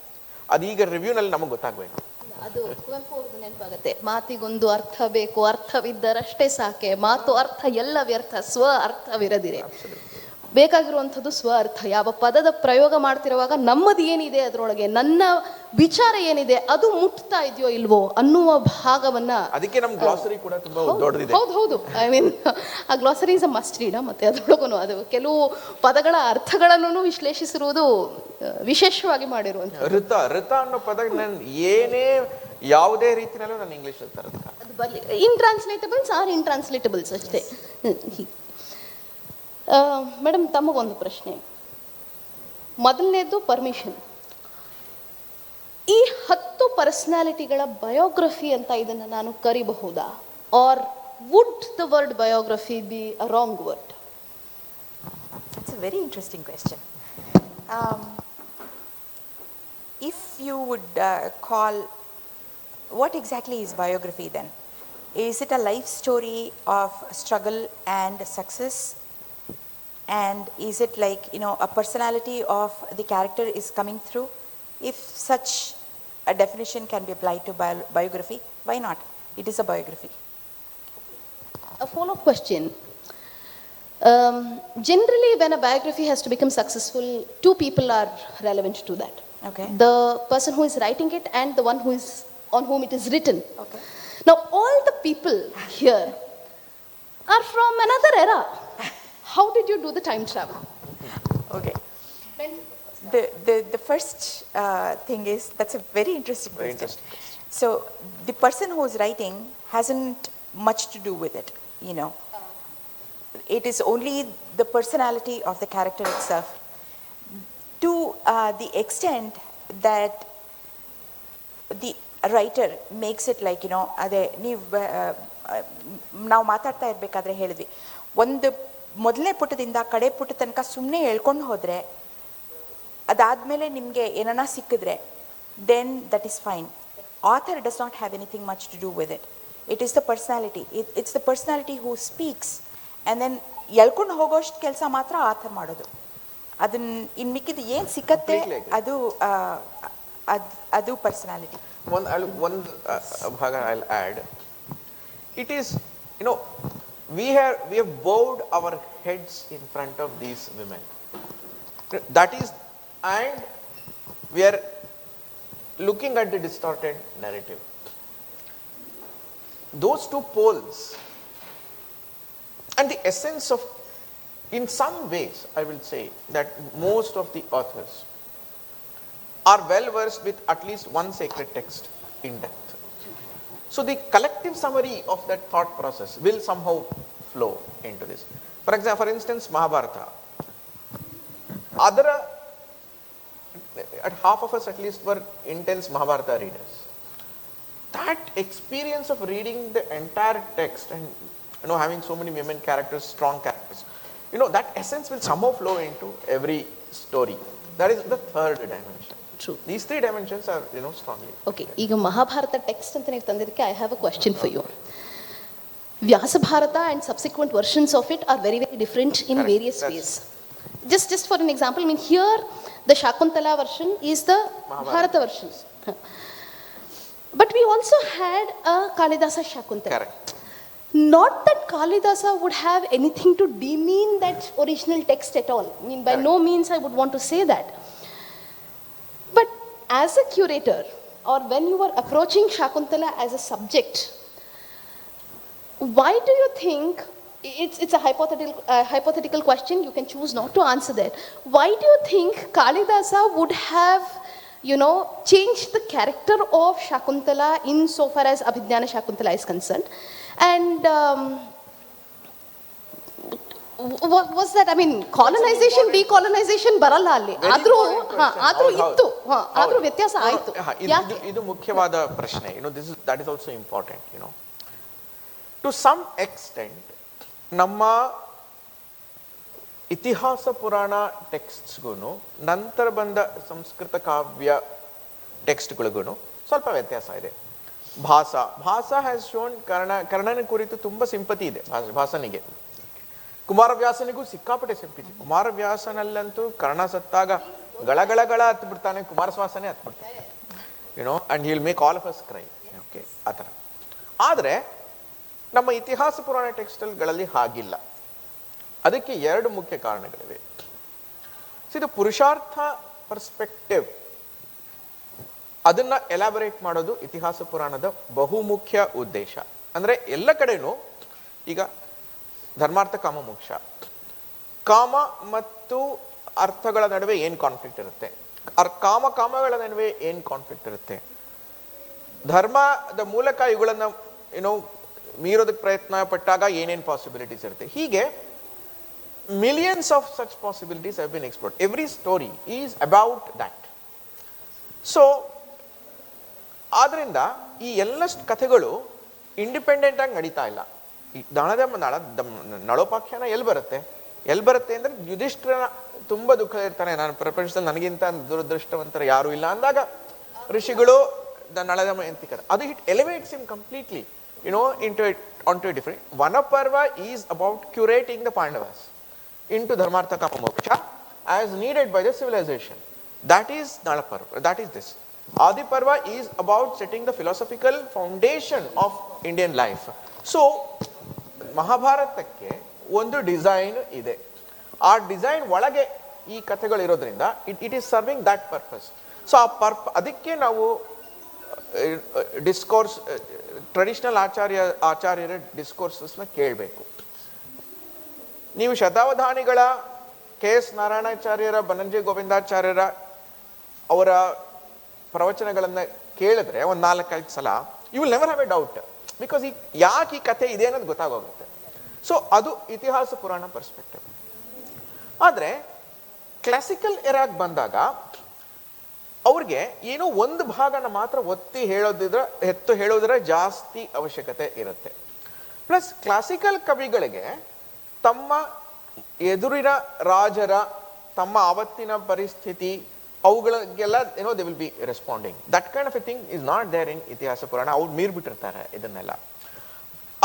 ಅದೀಗ ರಿವ್ಯೂನಲ್ಲಿ ನಮಗೆ ಗೊತ್ತಾಗಬೇಕು. ಅದು ಕುವೆಂಪು ಅವ್ರದ್ದು ನೆನಪಾಗತ್ತೆ, ಮಾತಿಗೊಂದು ಅರ್ಥ ಬೇಕು, ಅರ್ಥವಿದ್ದರಷ್ಟೇ ಸಾಕೆ, ಮಾತು ಅರ್ಥ ಎಲ್ಲ ವ್ಯರ್ಥ, ಸ್ವ ಅರ್ಥವಿರದಿರೆ. ಬೇಕಾಗಿರುವಂಥದ್ದು ಸ್ವ ಅರ್ಥ. ಯಾವ ಪದದ ಪ್ರಯೋಗ ಮಾಡ್ತಿರುವಾಗ ನಮ್ಮದು ಏನಿದೆ ಅದರೊಳಗೆ, ನನ್ನ ವಿಚಾರ ಏನಿದೆ ಅದು ಮುಟ್ತಾ ಇದೆಯೋ ಇಲ್ವೋ ಅನ್ನುವ ಭಾಗವನ್ನ, ಅದಕ್ಕೆ ನಮ್ಮ ಗ್ಲಾಸರಿ ಕೂಡ ತುಂಬಾ ದೊಡ್ಡದಿದೆ. ಹೌದು, ಐ ಮೀನ್ ಆ glossary is a must read. ಮತ್ತೆ ಅದರೊಳಗೂ ಅದು ಕೆಲವು ಪದಗಳ ಅರ್ಥಗಳನ್ನು ವಿಶ್ಲೇಷಿಸಿರುವುದು ವಿಶೇಷವಾಗಿ ಮಾಡಿರುವಂಥದ್ದು. ಋತ ಅನ್ನೋ ಪದ ನಾನು ಏನೇ ಯಾವುದೇ ರೀತಿಯಲ್ಲೂ ನಾನು ಇಂಗ್ಲಿಷ್ ಅಲ್ಲಿ ತರೋದು ಅದು ಬರಲಿ. ಇನ್ಟ್ರಾನ್ಸ್ಲೇಟಬಲ್ಸ್ ಆರ್ ಇನ್ಟ್ರಾನ್ಸ್ಲೇಟಬಲ್ಸ್ ಅಷ್ಟೇ. ಮೇಡಮ್, ತಮಗೊಂದು ಪ್ರಶ್ನೆ. ಮೊದಲನೇದು ಪರ್ಮಿಷನ್. ಈ 10 ಪರ್ಸನಾಲಿಟಿಗಳ ಬಯೋಗ್ರಫಿ ಅಂತ ಇದನ್ನು ನಾನು ಕರಿಬಹುದಾ, or would the word biography be a wrong word? It's a very interesting question. If you would call, what exactly is biography then? Is it a life story of struggle and success? And is it like, a personality of the character is coming through? If such a definition can be applied to biography, why not? It is a biography. A follow-up question. Generally, when a biography has to become successful, 2 people are relevant to that. Okay. The person who is writing it and the one who is on whom it is written. Okay. Now, all the people here are from another era. How did you do the time travel? Okay. The first thing is, that's a very interesting question. So the person who is writing hasn't much to do with it, It is only the personality of the character itself. To the extent that the writer makes it like, ಅದೇ ನೀವು ನಾವು ಮಾತಾಡ್ತಾ ಇರಬೇಕಾದ್ರೆ ಹೇಳಿದ್ವಿ, ಒಂದು ಮೊದಲನೇ ಪುಟದಿಂದ ಕಡೆ ಪುಟ ತನಕ ಸುಮ್ಮನೆ ಹೇಳ್ಕೊಂಡು ಹೋದರೆ, ಅದಾದಮೇಲೆ ನಿಮಗೆ ಏನನ್ನ ಸಿಕ್ಕಿದ್ರೆ, then that is fine. Author does not have anything much to do with it. It is the personality. It's the personality who speaks, and then ಹೇಳ್ಕೊಂಡು ಹೋಗೋಷ್ಟು ಕೆಲಸ ಮಾತ್ರ ಆಥರ್ ಮಾಡೋದು. ಅದನ್ನ ಇನ್ನು ಮಿಕ್ಕಿದ ಏನು ಸಿಕ್ಕತ್ತೆ ಅದು ಪರ್ಸನಾಲಿಟಿ. One ಭಾಗ I'll add. it is, we have bowed our heads in front of these women. That is, and we are looking at the distorted narrative. Those two poles, and the essence of, in some ways, I will say that most of the authors are well versed with at least one sacred text in depth. So the collective summary of that thought process will somehow flow into this. For example, for instance, Mahabharata. At half of us at least were intense Mahabharata readers. That experience of reading the entire text and having so many women characters, strong characters, that essence will somehow flow into every story. That is the third dimension. True. These three dimensions are, strongly. Okay, ಈಗ Mahabharata text ಅಂತ ನೀವು ತಂದಿದ್ದಕ್ಕೆ I have a question for you. Vyasa and subsequent versions of it are very, very different in Correct. various ways. Just for an example, I mean, here the Shakuntala version is the Mahabharata version. But we also had a Kalidasa Shakuntala. Correct. Not that Kalidasa would have anything to demean that original text at all. I mean, by Correct. no means I would want to say that. But as a curator, or when you were approaching Shakuntala as a subject, why do you think, it's a hypothetical question, you can choose not to answer that. Why do you think Kalidasa would have, changed the character of Shakuntala in so far as Abhidhyana Shakuntala is concerned? And what was that? I mean, colonization, decolonization baralla alli. Adru ittu. Adru ವ್ಯತ್ಯಾಸ ಆಯಿತು. ಇದು ಮುಖ್ಯವಾದ ಪ್ರಶ್ನೆ. That is also important, To some extent, ನಮ್ಮ ಇತಿಹಾಸ ಪುರಾಣ ಟೆಕ್ಸ್ಟ್ಸ್ಗೂ ನಂತರ ಬಂದ ಸಂಸ್ಕೃತ ಕಾವ್ಯ ಟೆಕ್ಸ್ಟ್ಗಳಿಗೂ ಸ್ವಲ್ಪ ವ್ಯತ್ಯಾಸ ಇದೆ. ಭಾಸ ಹ್ಯಾಸ್ ಶೋನ್ ಕರ್ಣನ ಕುರಿತು ತುಂಬ ಸಿಂಪತಿ ಇದೆ ಭಾಸನಿಗೆ. ಕುಮಾರವ್ಯಾಸನಿಗೂ ಸಿಕ್ಕಾಪಟ್ಟೆ ಸಿಂಪತಿ. ಕುಮಾರವ್ಯಾಸನಲ್ಲಂತೂ ಕರ್ಣ ಸತ್ತಾಗ ಗಳಗಳಗಳ ಹತ್ಬಿಡ್ತಾನೆ, ಕುಮಾರಸ್ವಾಸನೇ ಹತ್ಬಿಡ್ತಾನೆ, and he will make all of us cry. Okay, ಆ ಥರ. ಆದರೆ ನಮ್ಮ ಇತಿಹಾಸ ಪುರಾಣ ಟೆಕ್ಸ್ಟ್ಗಳಲ್ಲಿ ಹಾಗಿಲ್ಲ. ಅದಕ್ಕೆ ಎರಡು ಮುಖ್ಯ ಕಾರಣಗಳಿವೆ. ಇದು ಪುರುಷಾರ್ಥ ಪರ್ಸ್ಪೆಕ್ಟಿವ್, ಅದನ್ನ ಎಲಾಬರೇಟ್ ಮಾಡೋದು ಇತಿಹಾಸ ಪುರಾಣದ ಬಹುಮುಖ್ಯ ಉದ್ದೇಶ. ಅಂದ್ರೆ ಎಲ್ಲ ಕಡೆನೂ ಈಗ ಧರ್ಮಾರ್ಥ ಕಾಮ ಮೋಕ್ಷ, ಕಾಮ ಮತ್ತು ಅರ್ಥಗಳ ನಡುವೆ ಏನ್ ಕಾನ್ಫ್ಲಿಕ್ಟ್ ಇರುತ್ತೆ, ಕಾಮಗಳ ನಡುವೆ ಏನ್ ಕಾನ್ಫ್ಲಿಕ್ಟ್ ಇರುತ್ತೆ, ಧರ್ಮದ ಮೂಲಕ ಇವುಗಳನ್ನ ಮೀರೋದಕ್ಕೆ ಪ್ರಯತ್ನ ಪಟ್ಟಾಗ ಏನೇನು ಪಾಸಿಬಿಲಿಟೀಸ್ ಇರುತ್ತೆ. ಹೀಗೆ millions of such possibilities have been explored. Every story is about that. So ಆದ್ರಿಂದ ಈ ಎಲ್ಲ ಕಥೆಗಳು ಇಂಡಿಪೆಂಡೆಂಟ್ ಆಗಿ ನಡೀತಾ ಇಲ್ಲ. ನಳೋಪಾಖ್ಯಾನ ಎಲ್ಲಿ ಬರುತ್ತೆ ಅಂದ್ರೆ ಯುಧಿಷ್ಠಿರನ ತುಂಬಾ ದುಃಖ ಇರ್ತಾನೆ, ನಾನು ಪ್ರಪಂಚದಲ್ಲಿ ನನಗಿಂತ ದುರದೃಷ್ಟವಂತರ ಯಾರು ಇಲ್ಲ ಅಂದಾಗ ಋಷಿಗಳು ನಳದಮ ಎಂತಿಕರ, ಅದು it elevates him completely onto a different. Vanaparva is about curating the Pandavas into Dharmartha Kama Moksha as needed by the civilization. That is Nalaparva. That is this. Adi Parva is about setting the philosophical foundation of Indian life. So, Mahabharatakke ಒಂದು design ಇದೆ. ಆ design ಒಳಗೆ ಈ ಕಥೆಗಳು ಇರೋದ್ರಿಂದ it is serving that purpose. So ಅದಕ್ಕೆ ನಾವು discourse, traditional ಆಚಾರ್ಯರ ಡಿಸ್ಕೋರ್ಸಸ್ನ ಕೇಳಬೇಕು. ನೀವು ಶತಾವಧಾನಿಗಳ KS ನಾರಾಯಣಾಚಾರ್ಯರ, ಬನ್ನಂಜೆ ಗೋವಿಂದಾಚಾರ್ಯರ ಅವರ ಪ್ರವಚನಗಳನ್ನು ಕೇಳಿದ್ರೆ ಒಂದು 4-5 ಸಲ you will never have a doubt, because ಯಾಕೆ ಈ ಕಥೆ ಇದೆ ಅನ್ನೋದು ಗೊತ್ತಾಗೋಗುತ್ತೆ. ಸೊ ಅದು ಇತಿಹಾಸ ಪುರಾಣ ಪರ್ಸ್ಪೆಕ್ಟಿವ್. ಆದರೆ ಕ್ಲಾಸಿಕಲ್ ಎರಾಗ್ ಬಂದಾಗ ಅವ್ರಿಗೆ ಏನೋ ಒಂದು ಭಾಗನ ಮಾತ್ರ ಎತ್ತು ಹೇಳೋದ್ರ ಜಾಸ್ತಿ ಅವಶ್ಯಕತೆ ಇರುತ್ತೆ. ಪ್ಲಸ್ ಕ್ಲಾಸಿಕಲ್ ಕವಿಗಳಿಗೆ ತಮ್ಮ ಎದುರಿನ ರಾಜರ, ತಮ್ಮ ಆವತ್ತಿನ ಪರಿಸ್ಥಿತಿ, ಅವುಗಳಿಗೆಲ್ಲ they will be responding. That kind of a thing is not there in itihasa purana. ಅವ್ರು ಮೀರ್ಬಿಟ್ಟಿರ್ತಾರೆ ಇದನ್ನೆಲ್ಲ.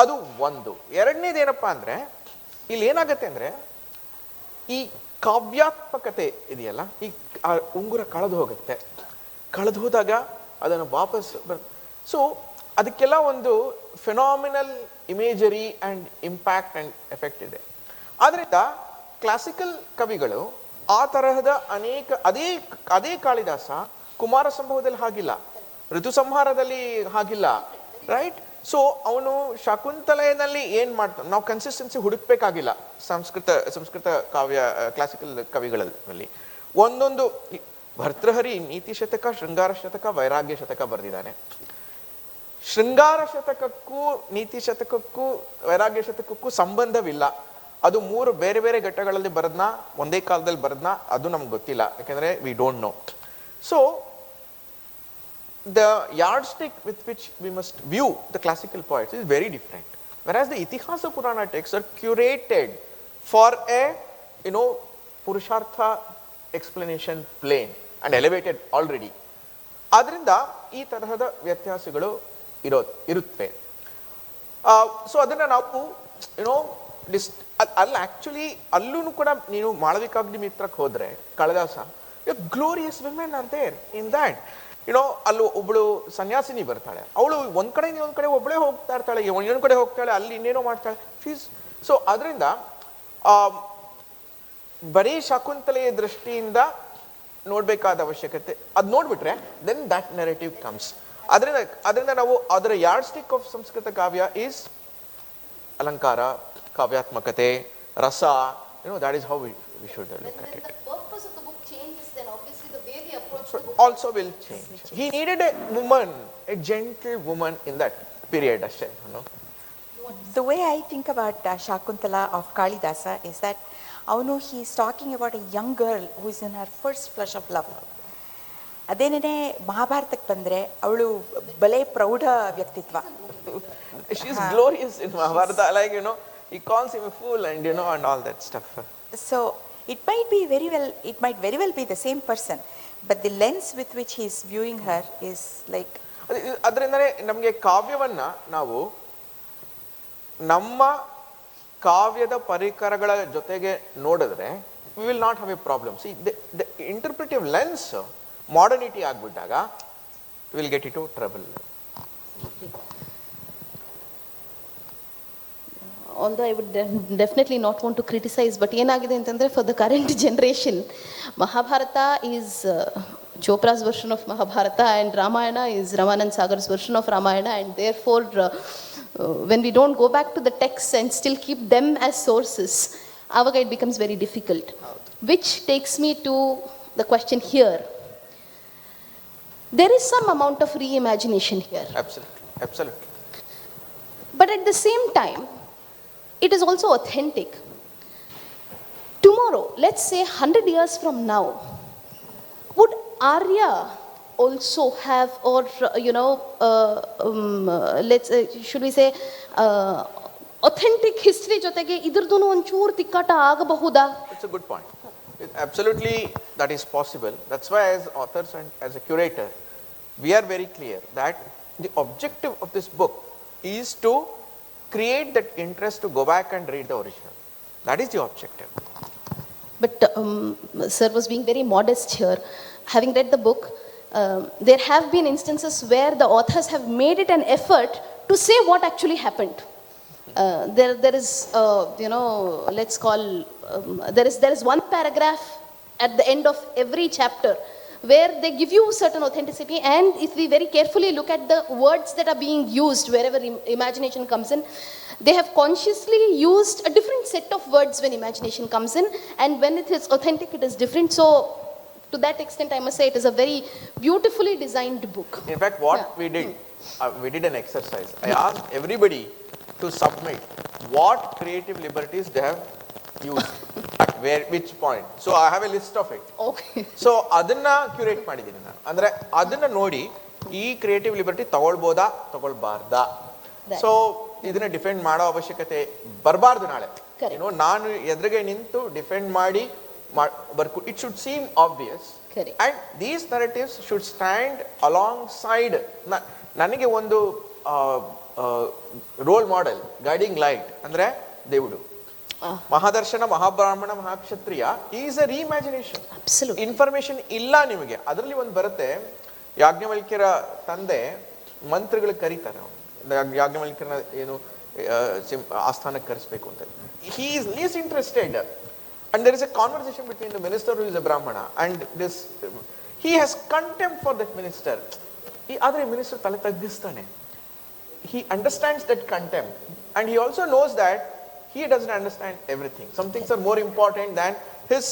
ಅದು ಒಂದು. ಎರಡನೇದೇನಪ್ಪ ಅಂದ್ರೆ, ಇಲ್ಲಿ ಏನಾಗತ್ತೆ ಅಂದ್ರೆ, ಈ ಕಾವ್ಯಾತ್ಮಕತೆ ಇದೆಯಲ್ಲ, ಈ ಉಂಗುರ ಕಳೆದು ಹೋಗುತ್ತೆ. ಕಳೆದು ಹೋದಾಗ ಅದನ್ನು ವಾಪಸ್ ಸೊ ಅದಕ್ಕೆಲ್ಲ ಒಂದು phenomenal imagery and impact and effect ಇದೆ. ಆದ್ದರಿಂದ ಕ್ಲಾಸಿಕಲ್ ಕವಿಗಳು ಆ ತರಹದ ಅನೇಕ ಅದೇ ಕಾಳಿದಾಸ ಕುಮಾರ ಸಂಭವದಲ್ಲಿ ಹಾಗಿಲ್ಲ, ಋತುಸಂಹಾರದಲ್ಲಿ ಹಾಗಿಲ್ಲ, ರೈಟ್? ಸೊ ಅವನು ಶಕುಂತಲೆಯಲ್ಲಿ ಏನ್ ಮಾಡ್ತಾನೆ, ನಾವು ಕನ್ಸಿಸ್ಟೆನ್ಸಿ ಹುಡುಕ್ಬೇಕಾಗಿಲ್ಲ. ಸಂಸ್ಕೃತ ಕಾವ್ಯ ಕ್ಲಾಸಿಕಲ್ ಕವಿಗಳಲ್ಲಿ ಒಂದೊಂದು ಭರ್ತೃಹರಿ ನೀತಿ ಶತಕ, ಶೃಂಗಾರ ಶತಕ, ವೈರಾಗ್ಯ ಶತಕ ಬರೆದಿದ್ದಾನೆ. ಶೃಂಗಾರ ಶತಕಕ್ಕೂ ನೀತಿ ಶತಕಕ್ಕೂ ವೈರಾಗ್ಯ ಶತಕಕ್ಕೂ ಸಂಬಂಧವಿಲ್ಲ. ಅದು 3 ಬೇರೆ ಬೇರೆ ಘಟ್ಟಗಳಲ್ಲಿ ಬರದ್ನ, ಒಂದೇ ಕಾಲದಲ್ಲಿ ಬರದ್ನ, ಅದು ನಮ್ಗೆ ಗೊತ್ತಿಲ್ಲ, ಯಾಕೆಂದ್ರೆ we don't know. So the yardstick with which we must view the classical poets is very different, whereas the Itihasa Purana texts are curated for a Purushartha explanation plane and elevated already. ಆದ್ರಿಂದ ಈ ತರಹದ ವ್ಯತ್ಯಾಸಗಳು ಇರುತ್ತವೆ. So ಅದನ್ನ ನಾವು ಅಲ್ಲಿ actually ಅಲ್ಲೂ ಕೂಡ ನೀನು ಮಾಳವಿಕಾಗ್ನಿಮಿತ್ರಕ್ಕೆ ಹೋದ್ರೆ Kalidasa, glorious women are there in that. ಅಲ್ಲಿ ಒಬ್ಳು ಸನ್ಯಾಸಿನಿ ಬರ್ತಾಳೆ, ಅವಳು ಒಂದ್ ಕಡೆ ಒಬ್ಳೆ ಹೋಗ್ತಾ ಇರ್ತಾಳೆ, ಇನ್ನೊಂದ್ ಕಡೆ ಹೋಗ್ತಾಳೆ, ಅಲ್ಲಿ ಇನ್ನೇನೋ ಮಾಡ್ತಾಳೆ. ಸೊ ಅದರಿಂದ ಬರೀ ಶಕುಂತಲೆಯ ದೃಷ್ಟಿಯಿಂದ ನೋಡ್ಬೇಕಾದ ಅವಶ್ಯಕತೆ, ಅದ್ ನೋಡ್ಬಿಟ್ರೆ ದೆನ್ ದಟ್ ನೆರೇಟಿವ್ ಕಮ್ಸ್. ಅದರಿಂದ ನಾವು ಅದರ yard stick of Sanskrit Kavya is ಅಲಂಕಾರ, ಕಾವ್ಯಾತ್ಮಕತೆ, ರಸ. That is how we should look at it. The purpose of the book changes, then obviously the way we approach the book also will change. He needed a woman, a gentle woman in that period, ashte, The way I think about Shakuntala of Kalidasa is that he is talking about a young girl who is in her first flush of love. ಅದೇನೇ ಮಹಾಭಾರತಕ್ಕೆ ಬಂದ್ರೆ ಅವಳು ಬಲೆ ಪ್ರೌಢ ವ್ಯಕ್ತಿತ್ವ. She is glorious in Mahabharata, like he calls him a fool and and all that stuff. So it might very well be the same person, but the lens with which he is viewing her is like. ಅದರಿಂದನೇ ನಮಗೆ ಕಾವ್ಯವನ್ನ ನಾವು ನಮ್ಮ ಕಾವ್ಯದ ಪರಿಕರಗಳ ಜೊತೆಗೆ ನೋಡಿದ್ರೆ we will not have a problem. See, the interpretive lens modernity ಆಗ್ಬಿಟ್ಟಾಗ we will get into trouble. Although I would definitely not want to criticize, but ಏನಾಗಿದೆ ಅಂತಂದ್ರೆ for the current generation, Mahabharata is Chopra's version of Mahabharata and Ramayana is Ramanand Sagar's version of Ramayana, and therefore when we don't go back to the texts and still keep them as sources, avaga it becomes very difficult. Which takes me to the question here. There is some amount of reimagination here. Absolutely. But at the same time, it is also authentic. Tomorrow, let's say 100 years from now, would Arya also have, or should we say, authentic history jotege idurdunu onchur tikkata agabahuda? It's a good point. Absolutely, that is possible. That's why as authors and as a curator, we are very clear that the objective of this book is to create that interest to go back and read the original. That is the objective. But sir was being very modest here. Having read the book, there have been instances where the authors have made it an effort to say what actually happened. There is let's call there is one paragraph at the end of every chapter where they give you certain authenticity, and if we very carefully look at the words that are being used wherever imagination comes in, they have consciously used a different set of words when imagination comes in, and when it is authentic it is different. So to that extent I must say it is a very beautifully designed book. In fact, what we did an exercise. I asked everybody to submit what creative liberties they have used at which point. So I have a list of it. Okay. So ಅದನ್ನ curate ಮಾಡಿದ್ದೀನಿ ನಾನು. ಅಂದ್ರೆ ಅದನ್ನ ನೋಡಿ ಈ creative liberty ತಗೊಳ್ಬೋದಾ ತಗೊಳ್ಬಾರ್ದಾ, so ಇದನ್ನ ಡಿಫೆಂಡ್ ಮಾಡೋ ಅವಶ್ಯಕತೆ ಬರಬಾರ್ದು ನಾಳೆ. ನಾನು ಎದುರಿಗೆ ನಿಂತು ಡಿಫೆಂಡ್ ಮಾಡಿ it should seem obvious, and these narratives should stand alongside. ನನಗೆ ಒಂದು ರೋಲ್ ಮಾಡೆಲ್, ಗೈಡಿಂಗ್ ಲೈಟ್ ಅಂದ್ರೆ దేవుడు. ಮಹಾದರ್ಶನ, ಮಹಾಬ್ರಾಹ್ಮಣ, ಮಹಾಕ್ಷತ್ರಿಯ ಈಸ್ ಅ ರೀಇಮ್ಯಾಜಿನೇಷನ್. ಇನ್ಫಾರ್ಮೇಶನ್ ಇಲ್ಲ ನಿಮಗೆ. ಅದರಲ್ಲಿ ಒಂದು ಬರುತ್ತೆ, ಯಾಜ್ಞವಲ್ಕ್ಯರ ತಂದೆ ಮಂತ್ರಿಗಳಿಗೆ ಕರೀತಾರೆ ಅವನು ಯಾಜ್ಞವಲ್ಕ್ಯನ ಏನು ಆಸ್ಥಾನಕ್ಕೆ ಕರೆಸ್ಬೇಕು ಅಂತ. he is least interested and there is a conversation between the minister who is a brahmana and this he has contempt for that minister. ಆದರೆ ಮಿನಿಸ್ಟರ್ ತಲೆ ತಗ್ಗಿಸ್ತಾನೆ. he understands that contempt and he also knows that he doesn't understand everything. Some things are more important than his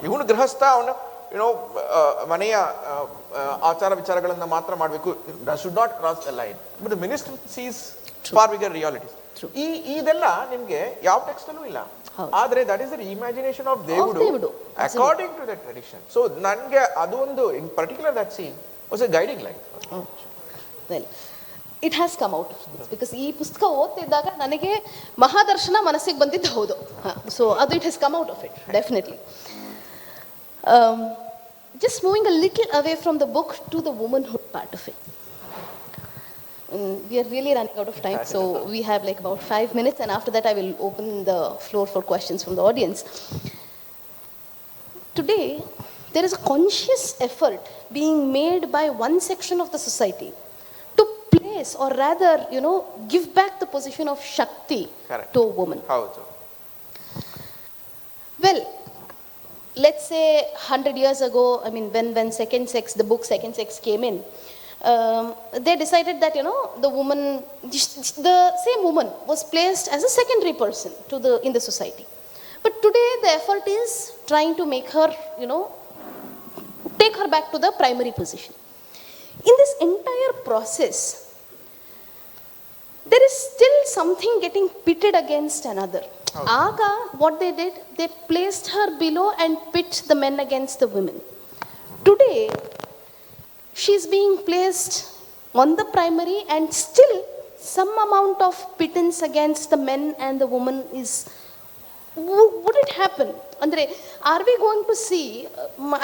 ಇವನು ಗೃಹಸ್ಥ ಅವನು ಮನೆಯ ಆಚಾರ ವಿಚಾರಗಳನ್ನ ಮಾತ್ರ ಮಾಡಬೇಕು, should not cross the line, but the minister sees far bigger realities. ಇದೆಲ್ಲ ನಿಮ್ಗೆ ಯಾವ ಟೆಕ್ಸ್ಟ್ ಅಲ್ಲೂ ಇಲ್ಲ, ಆದ್ರೆ that is the imagination of Devudu according to the tradition. So ನನಗೆ ಅದು ಒಂದು in particular that scene was a guiding light. Well it has come out because ಈ ಪುಸ್ತಕ ಓದ್ತಿದ್ದಾಗ ನನಗೆ ಮಹಾದರ್ಶನ ಮನಸ್ಸಿಗೆ ಬಂದಿದ್ದು ಹೌದು. ಸೊ ಅದು it has come out of it definitely. Just moving a little away from the book to the womanhood part of it. We are really running out of time, so we have like about 5 minutes, and after that I will open the floor for questions from the audience. Today, there is a conscious effort being made by one section of the society to place, or rather, give back the position of Shakti to a woman. How so? Well, let's say 100 years ago, I mean, when Second Sex, the book Second Sex came in, they decided that, the woman, the same woman was placed as a secondary person in the society. But today the effort is trying to make her, take her back to the primary position. In this entire process, there is still something getting pitted against another. Aga, what they did, they placed her below and pit the men against the women. Today, she's being placed on the primary, and still some amount of pittance against the men and the woman is. Would it happen? Andre, are we going to see?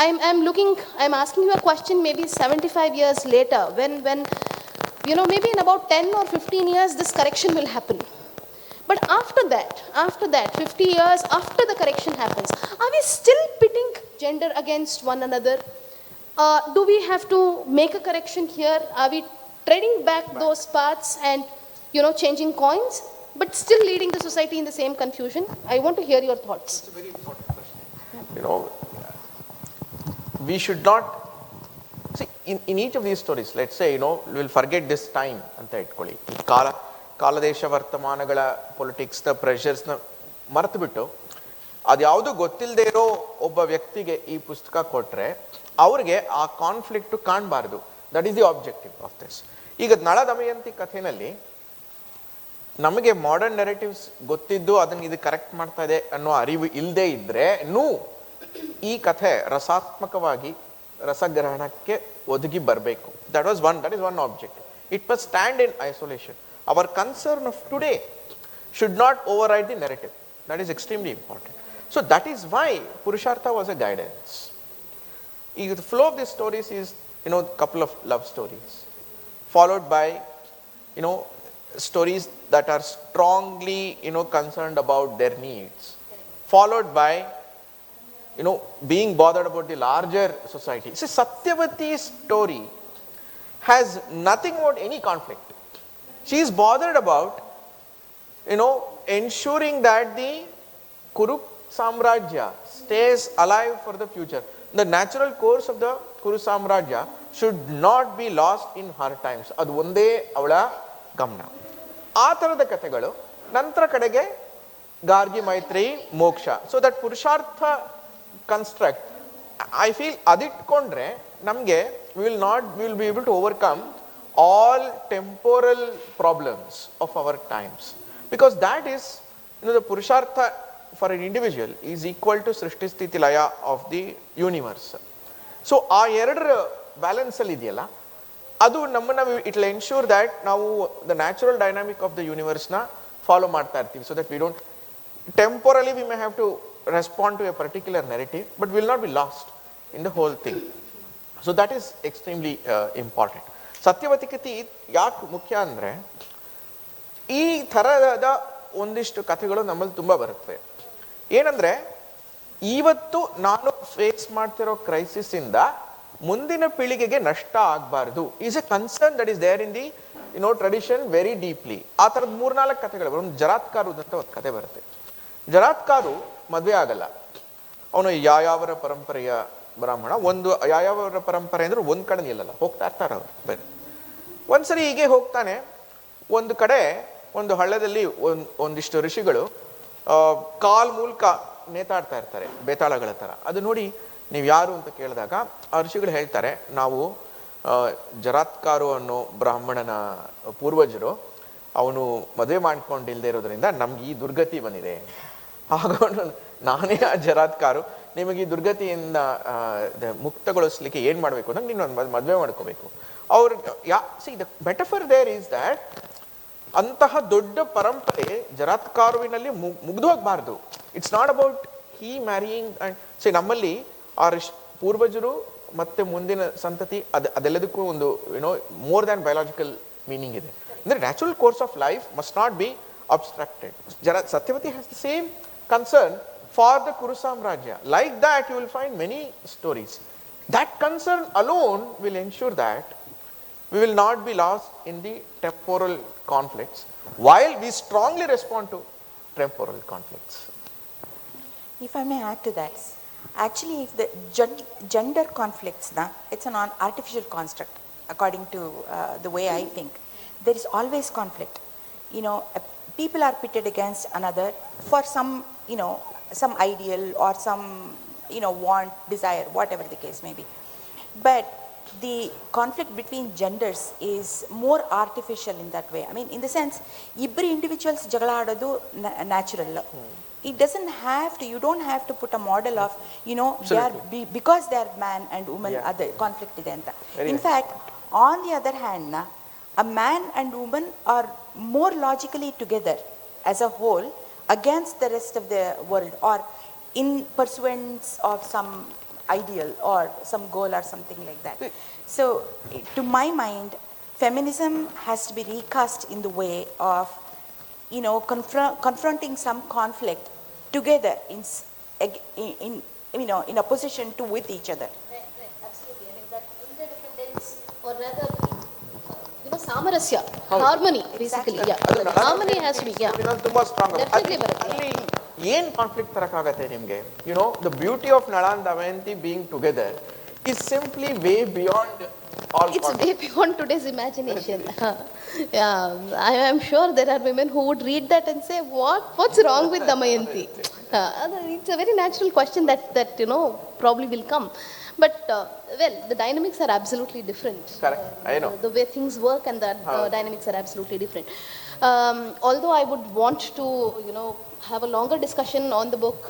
I'm asking you a question. Maybe 75 years later, when maybe in about 10 or 15 years, this correction will happen. But after that, 50 years after the correction happens, are we still pitting gender against one another? Do we have to make a correction here? Are we treading back those paths and, changing coins, but still leading the society in the same confusion? I want to hear your thoughts. It's a very important question. We should not see in each of these stories. Let's say, we will forget this time anta itkoli. ಕಾಲದೇಶ ವರ್ತಮಾನಗಳ ಪೊಲಿಟಿಕ್ಸ್ನ ಪ್ರೆಷರ್ಸ್ನ ಮರೆತು ಬಿಟ್ಟು ಅದು ಯಾವುದು ಗೊತ್ತಿಲ್ಲದೆ ಇರೋ ಒಬ್ಬ ವ್ಯಕ್ತಿಗೆ ಈ ಪುಸ್ತಕ ಕೊಟ್ಟರೆ ಅವ್ರಿಗೆ ಆ ಕಾನ್ಫ್ಲಿಕ್ಟು ಕಾಣಬಾರ್ದು. That is the objective of this. ಈಗ ನಳ ದಮಯಂತಿ ಕಥೆನಲ್ಲಿ ನಮಗೆ ಮಾಡರ್ನ್ ನೆರೇಟಿವ್ಸ್ ಗೊತ್ತಿದ್ದು ಅದನ್ನ ಇದು ಕರೆಕ್ಟ್ ಮಾಡ್ತಾ ಇದೆ ಅನ್ನೋ ಅರಿವು ಇಲ್ಲದೆ ಇದ್ರೆ ಈ ಕಥೆ ರಸಾತ್ಮಕವಾಗಿ ರಸಗ್ರಹಣಕ್ಕೆ ಒದಗಿ ಬರಬೇಕು. That is one objective. It must stand in isolation. Our concern of today should not override the narrative. That is extremely important. So that is why Purushartha was a guidance. The flow of these stories is, a couple of love stories, followed by, stories that are strongly, concerned about their needs, followed by, being bothered about the larger society. See, Satyavati's story has nothing about any conflict. She is bothered about, ensuring that the Kuru Samrajya stays alive for the future. The natural course of the Kuru Samrajya should not be lost in her times. Adu onde avala gamna. ಆ ಥರದ ಕಥೆಗಳು ನಂತರ ಕಡೆಗೆ ಗಾರ್ಗಿ ಮೈತ್ರಿ ಮೋಕ್ಷ. So that ಪುರುಷಾರ್ಥ construct I feel ಅದಿಟ್ಕೊಂಡ್ರೆ ನಮಗೆ will be able to overcome all temporal problems of our times, because that is, the purushartha for an individual is equal to srishti sthiti laya of the universe. So aa eradu balance alli idiyalla adu nammana it will ensure that ನಾವು the natural dynamic of the universe na follow ಮಾಡ್ತಾ ಇರ್ತೀವಿ, so that we don't temporally we may have to respond to a particular narrative but will not be lost in the whole thing. So that is extremely important. Satyavati ಕಥೆ ಯಾಕೆ ಮುಖ್ಯ ಅಂದರೆ ಈ ಥರದ ಒಂದಿಷ್ಟು ಕಥೆಗಳು ನಮ್ಮಲ್ಲಿ ತುಂಬ ಬರುತ್ತವೆ. ಏನಂದರೆ ಇವತ್ತು ನಾನು ಫೇಸ್ ಮಾಡ್ತಿರೋ ಕ್ರೈಸಿಸ್ಸಿಂದ ಮುಂದಿನ ಪೀಳಿಗೆಗೆ ನಷ್ಟ ಆಗಬಾರ್ದು is a concern that is there in the tradition very deeply. ಆ ಥರದ 3-4 ಕಥೆಗಳು. ಒಂದು ಜರಾತ್ಕಾರು ಅಂತ ಒಂದು ಕತೆ ಬರುತ್ತೆ. ಜರಾತ್ಕಾರು ಮದುವೆ ಆಗಲ್ಲ, ಅವನು ಯಾಯಾವರ ಪರಂಪರೆಯ ಬ್ರಾಹ್ಮಣ. ಒಂದು ಯಾಯಾವರ ಪರಂಪರೆ ಅಂದ್ರೆ ಒಂದ್ ಕಡೆ ನಿಲ್ಲಲ್ಲ, ಹೋಗ್ತಾ ಇರ್ತಾರೆ ಅವ್ರು. ಬರೀ ಒಂದ್ಸರಿ ಹೀಗೆ ಹೋಗ್ತಾನೆ, ಒಂದು ಕಡೆ ಒಂದು ಹಳ್ಳದಲ್ಲಿ ಒಂದಿಷ್ಟು ಋಷಿಗಳು ಕಾಲ್ ಮೂಲಕ ನೇತಾಡ್ತಾ ಇರ್ತಾರೆ, ಬೇತಾಳಗಳ ತರ. ಅದು ನೋಡಿ ನೀವು ಯಾರು ಅಂತ ಕೇಳಿದಾಗ ಆ ಋಷಿಗಳು ಹೇಳ್ತಾರೆ, ನಾವು ಜರಾತ್ಕಾರು ಅನ್ನೋ ಬ್ರಾಹ್ಮಣನ ಪೂರ್ವಜರು, ಅವನು ಮದುವೆ ಮಾಡ್ಕೊಂಡಿಲ್ದೇ ಇರೋದ್ರಿಂದ ನಮ್ಗೆ ಈ ದುರ್ಗತಿ ಬಂದಿದೆ. ಹಾಗೊಂಡು ನಾನೇ ಆ ಜರಾತ್ಕಾರು, ನಿಮಗೆ ಈ ದುರ್ಗತಿಯಿಂದ ಮುಕ್ತಗೊಳಿಸ್ಲಿಕ್ಕೆ ಏನ್ ಮಾಡ್ಬೇಕು ಅಂದ್ರೆ ನೀನು ಮದುವೆ ಮಾಡ್ಕೋಬೇಕು. ಅವ್ರು the metaphor there is that ಅಂತಹ ದೊಡ್ಡ ಪರಂಪರೆ ಜರಾತ್ಕಾರುವಿನಲ್ಲಿ ಮುಗ್ದು ಹೋಗ್ಬಾರ್ದು. It's not about he marrying and ನಮ್ಮಲ್ಲಿ ಆ ಪೂರ್ವಜರು ಮತ್ತೆ ಮುಂದಿನ ಸಂತತಿ ಅದೆಲ್ಲದಕ್ಕೂ ಒಂದು ಮೋರ್ ದ್ಯಾನ್ ಬಯೋಲಾಜಿಕಲ್ ಮೀನಿಂಗ್ ಇದೆ. ಅಂದ್ರೆ natural course of life must not be abstracted. Satyavati has the same concern for the Kuru Samrajya. Like that, you will find many stories. That concern alone will ensure that we will not be lost in the temporal conflicts, while we strongly respond to temporal conflicts. If I may add to that, actually, if the gender conflicts, it's an artificial construct, according to the way I think. There is always conflict. People are pitted against another for some ideal or some want, desire, whatever the case may be. But the conflict between genders is more artificial in that way. I mean, in the sense, every individuals jagala adodu natural. It doesn't have to, you don't have to put a model of they are because they are man and woman, other conflict ide anta. In fact, on the other hand, a man and woman are more logically together as a whole against the rest of the world, or in pursuance of some ideal or some goal or something like that. So to my mind, feminism has to be recast in the way of confronting some conflict together in opposition to with each other. Right, absolutely. I mean, that interdependence, or rather samarasya, harmony, basically. Harmony has to be, ತುಂಬಾ strong. definitely ಬರುತ್ತೆ. ಅಲ್ಲಿ ಏನ್ conflict ತರಕಾಗತ್ತೆ ನಿಮ್ಗೆ? The beauty of ನಳ and Damayanti being together is simply way beyond all It's way beyond today's imagination. I am sure there are women who would read that and say, what's wrong with Damayanti? It's a very natural question that probably will come. But the dynamics are absolutely different. Correct, I know. The way things work and the dynamics are absolutely different. Although I would want to, have a longer discussion on the book.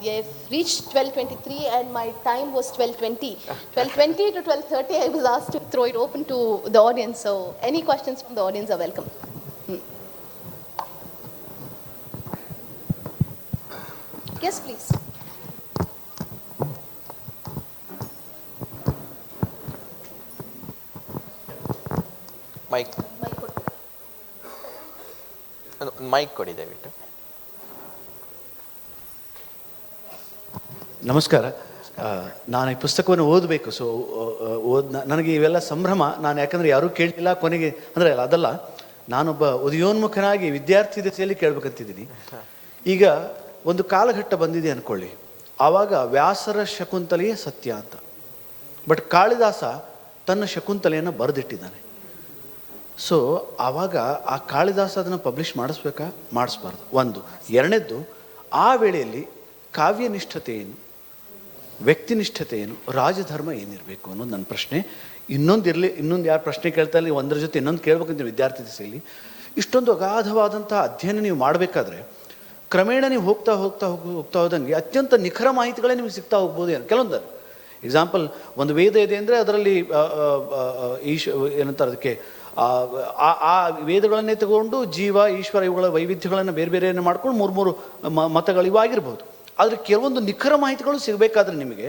We have reached 12:23 and my time was 12:20. 12:20 to 12:30 I was asked to throw it open to the audience. So any questions from the audience are welcome. Yes, please. Mic ಕೊಡಿ ದಯವಿಟ್ಟು. ನಮಸ್ಕಾರ. ನಾನು ಈ ಪುಸ್ತಕವನ್ನು ಓದಬೇಕು. So ನನಗೆ ಇವೆಲ್ಲ ಸಂಭ್ರಮ. ನಾನು ಯಾಕಂದರೆ ಯಾರೂ ಕೇಳಲಿಲ್ಲ ಕೊನೆಗೆ, ಅಂದರೆ ಅದಲ್ಲ, ನಾನೊಬ್ಬ ಉದಯೋನ್ಮುಖನಾಗಿ ವಿದ್ಯಾರ್ಥಿ ದಶೆಯಲ್ಲಿ ಕೇಳಬೇಕಂತಿದ್ದೀನಿ. ಈಗ ಒಂದು ಕಾಲಘಟ್ಟ ಬಂದಿದೆ ಅಂದ್ಕೊಳ್ಳಿ, ಆವಾಗ ವ್ಯಾಸರ ಶಕುಂತಲೆಯೇ ಸತ್ಯ ಅಂತ. ಬಟ್ ಕಾಳಿದಾಸ ತನ್ನ ಶಕುಂತಲೆಯನ್ನು ಬರೆದಿಟ್ಟಿದ್ದಾನೆ. ಸೊ ಆವಾಗ ಆ ಕಾಳಿದಾಸ ಅದನ್ನು ಪಬ್ಲಿಷ್ ಮಾಡಿಸ್ಬೇಕಾ ಮಾಡಿಸ್ಬಾರ್ದು? ಒಂದು. ಎರಡನೇದ್ದು, ಆ ವೇಳೆಯಲ್ಲಿ ಕಾವ್ಯನಿಷ್ಠತೆ ಏನು, ವ್ಯಕ್ತಿನಿಷ್ಠತೆ ಏನು, ರಾಜಧರ್ಮ ಏನಿರಬೇಕು ಅನ್ನೋದು ನನ್ನ ಪ್ರಶ್ನೆ. ಇನ್ನೊಂದು ಯಾರು ಪ್ರಶ್ನೆ ಕೇಳ್ತಾ ಇಲ್ಲ, ಒಂದರ ಜೊತೆ ಇನ್ನೊಂದು ಕೇಳ್ಬೇಕಂತ ವಿದ್ಯಾರ್ಥಿ ದಿಸೆಯಲ್ಲಿ. ಇಷ್ಟೊಂದು ಅಗಾಧವಾದಂಥ ಅಧ್ಯಯನ ನೀವು ಮಾಡಬೇಕಾದ್ರೆ ಕ್ರಮೇಣ ನೀವು ಹೋಗ್ತಾ ಹೋದಂಗೆ ಅತ್ಯಂತ ನಿಖರ ಮಾಹಿತಿಗಳೇ ನಿಮಗೆ ಸಿಗ್ತಾ ಹೋಗ್ಬೋದು. ಕೆಲವೊಂದು ಎಕ್ಸಾಂಪಲ್, ಒಂದು ವೇದ ಇದೆ ಅಂದರೆ ಅದರಲ್ಲಿ ಏನಂತಾರೆ ಅದಕ್ಕೆ, ಆ ವೇದಗಳನ್ನೇ ತಗೊಂಡು ಜೀವ ಈಶ್ವರ ಇವುಗಳ ವೈವಿಧ್ಯಗಳನ್ನು ಬೇರೆ ಬೇರೆಯನ್ನು ಮಾಡ್ಕೊಂಡು ಮೂರು ಮತಗಳು ಇವಾಗಿರ್ಬೋದು. ಆದರೆ ಕೆಲವೊಂದು ನಿಖರ ಮಾಹಿತಿಗಳು ಸಿಗಬೇಕಾದ್ರೆ ನಿಮಗೆ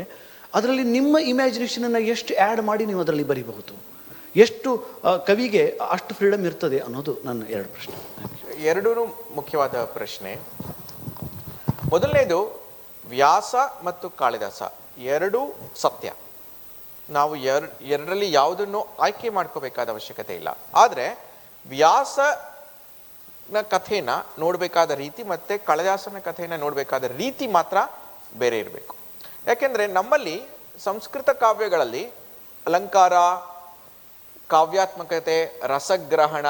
ಅದರಲ್ಲಿ ನಿಮ್ಮ ಇಮ್ಯಾಜಿನೇಷನನ್ನು ಎಷ್ಟು ಆ್ಯಡ್ ಮಾಡಿ ನೀವು ಅದರಲ್ಲಿ ಬರೀಬಹುದು, ಎಷ್ಟು ಕವಿಗೆ ಅಷ್ಟು ಫ್ರೀಡಮ್ ಇರ್ತದೆ ಅನ್ನೋದು ನನ್ನ ಎರಡು ಪ್ರಶ್ನೆ. ಎರಡೂ ಮುಖ್ಯವಾದ ಪ್ರಶ್ನೆ. ಮೊದಲನೇದು, ವ್ಯಾಸ ಮತ್ತು ಕಾಳಿದಾಸ ಎರಡೂ ಸತ್ಯ. ನಾವು ಎರಡರಲ್ಲಿ ಯಾವುದನ್ನು ಆಯ್ಕೆ ಮಾಡ್ಕೋಬೇಕಾದ ಅವಶ್ಯಕತೆ ಇಲ್ಲ. ಆದರೆ ವ್ಯಾಸನ ಕಥೆನ ನೋಡಬೇಕಾದ ರೀತಿ ಮತ್ತು ಕಾಳಿದಾಸನ ಕಥೆನ ನೋಡಬೇಕಾದ ರೀತಿ ಮಾತ್ರ ಬೇರೆ ಇರಬೇಕು. ಯಾಕೆಂದರೆ ನಮ್ಮಲ್ಲಿ ಸಂಸ್ಕೃತ ಕಾವ್ಯಗಳಲ್ಲಿ ಅಲಂಕಾರ, ಕಾವ್ಯಾತ್ಮಕತೆ, ರಸಗ್ರಹಣ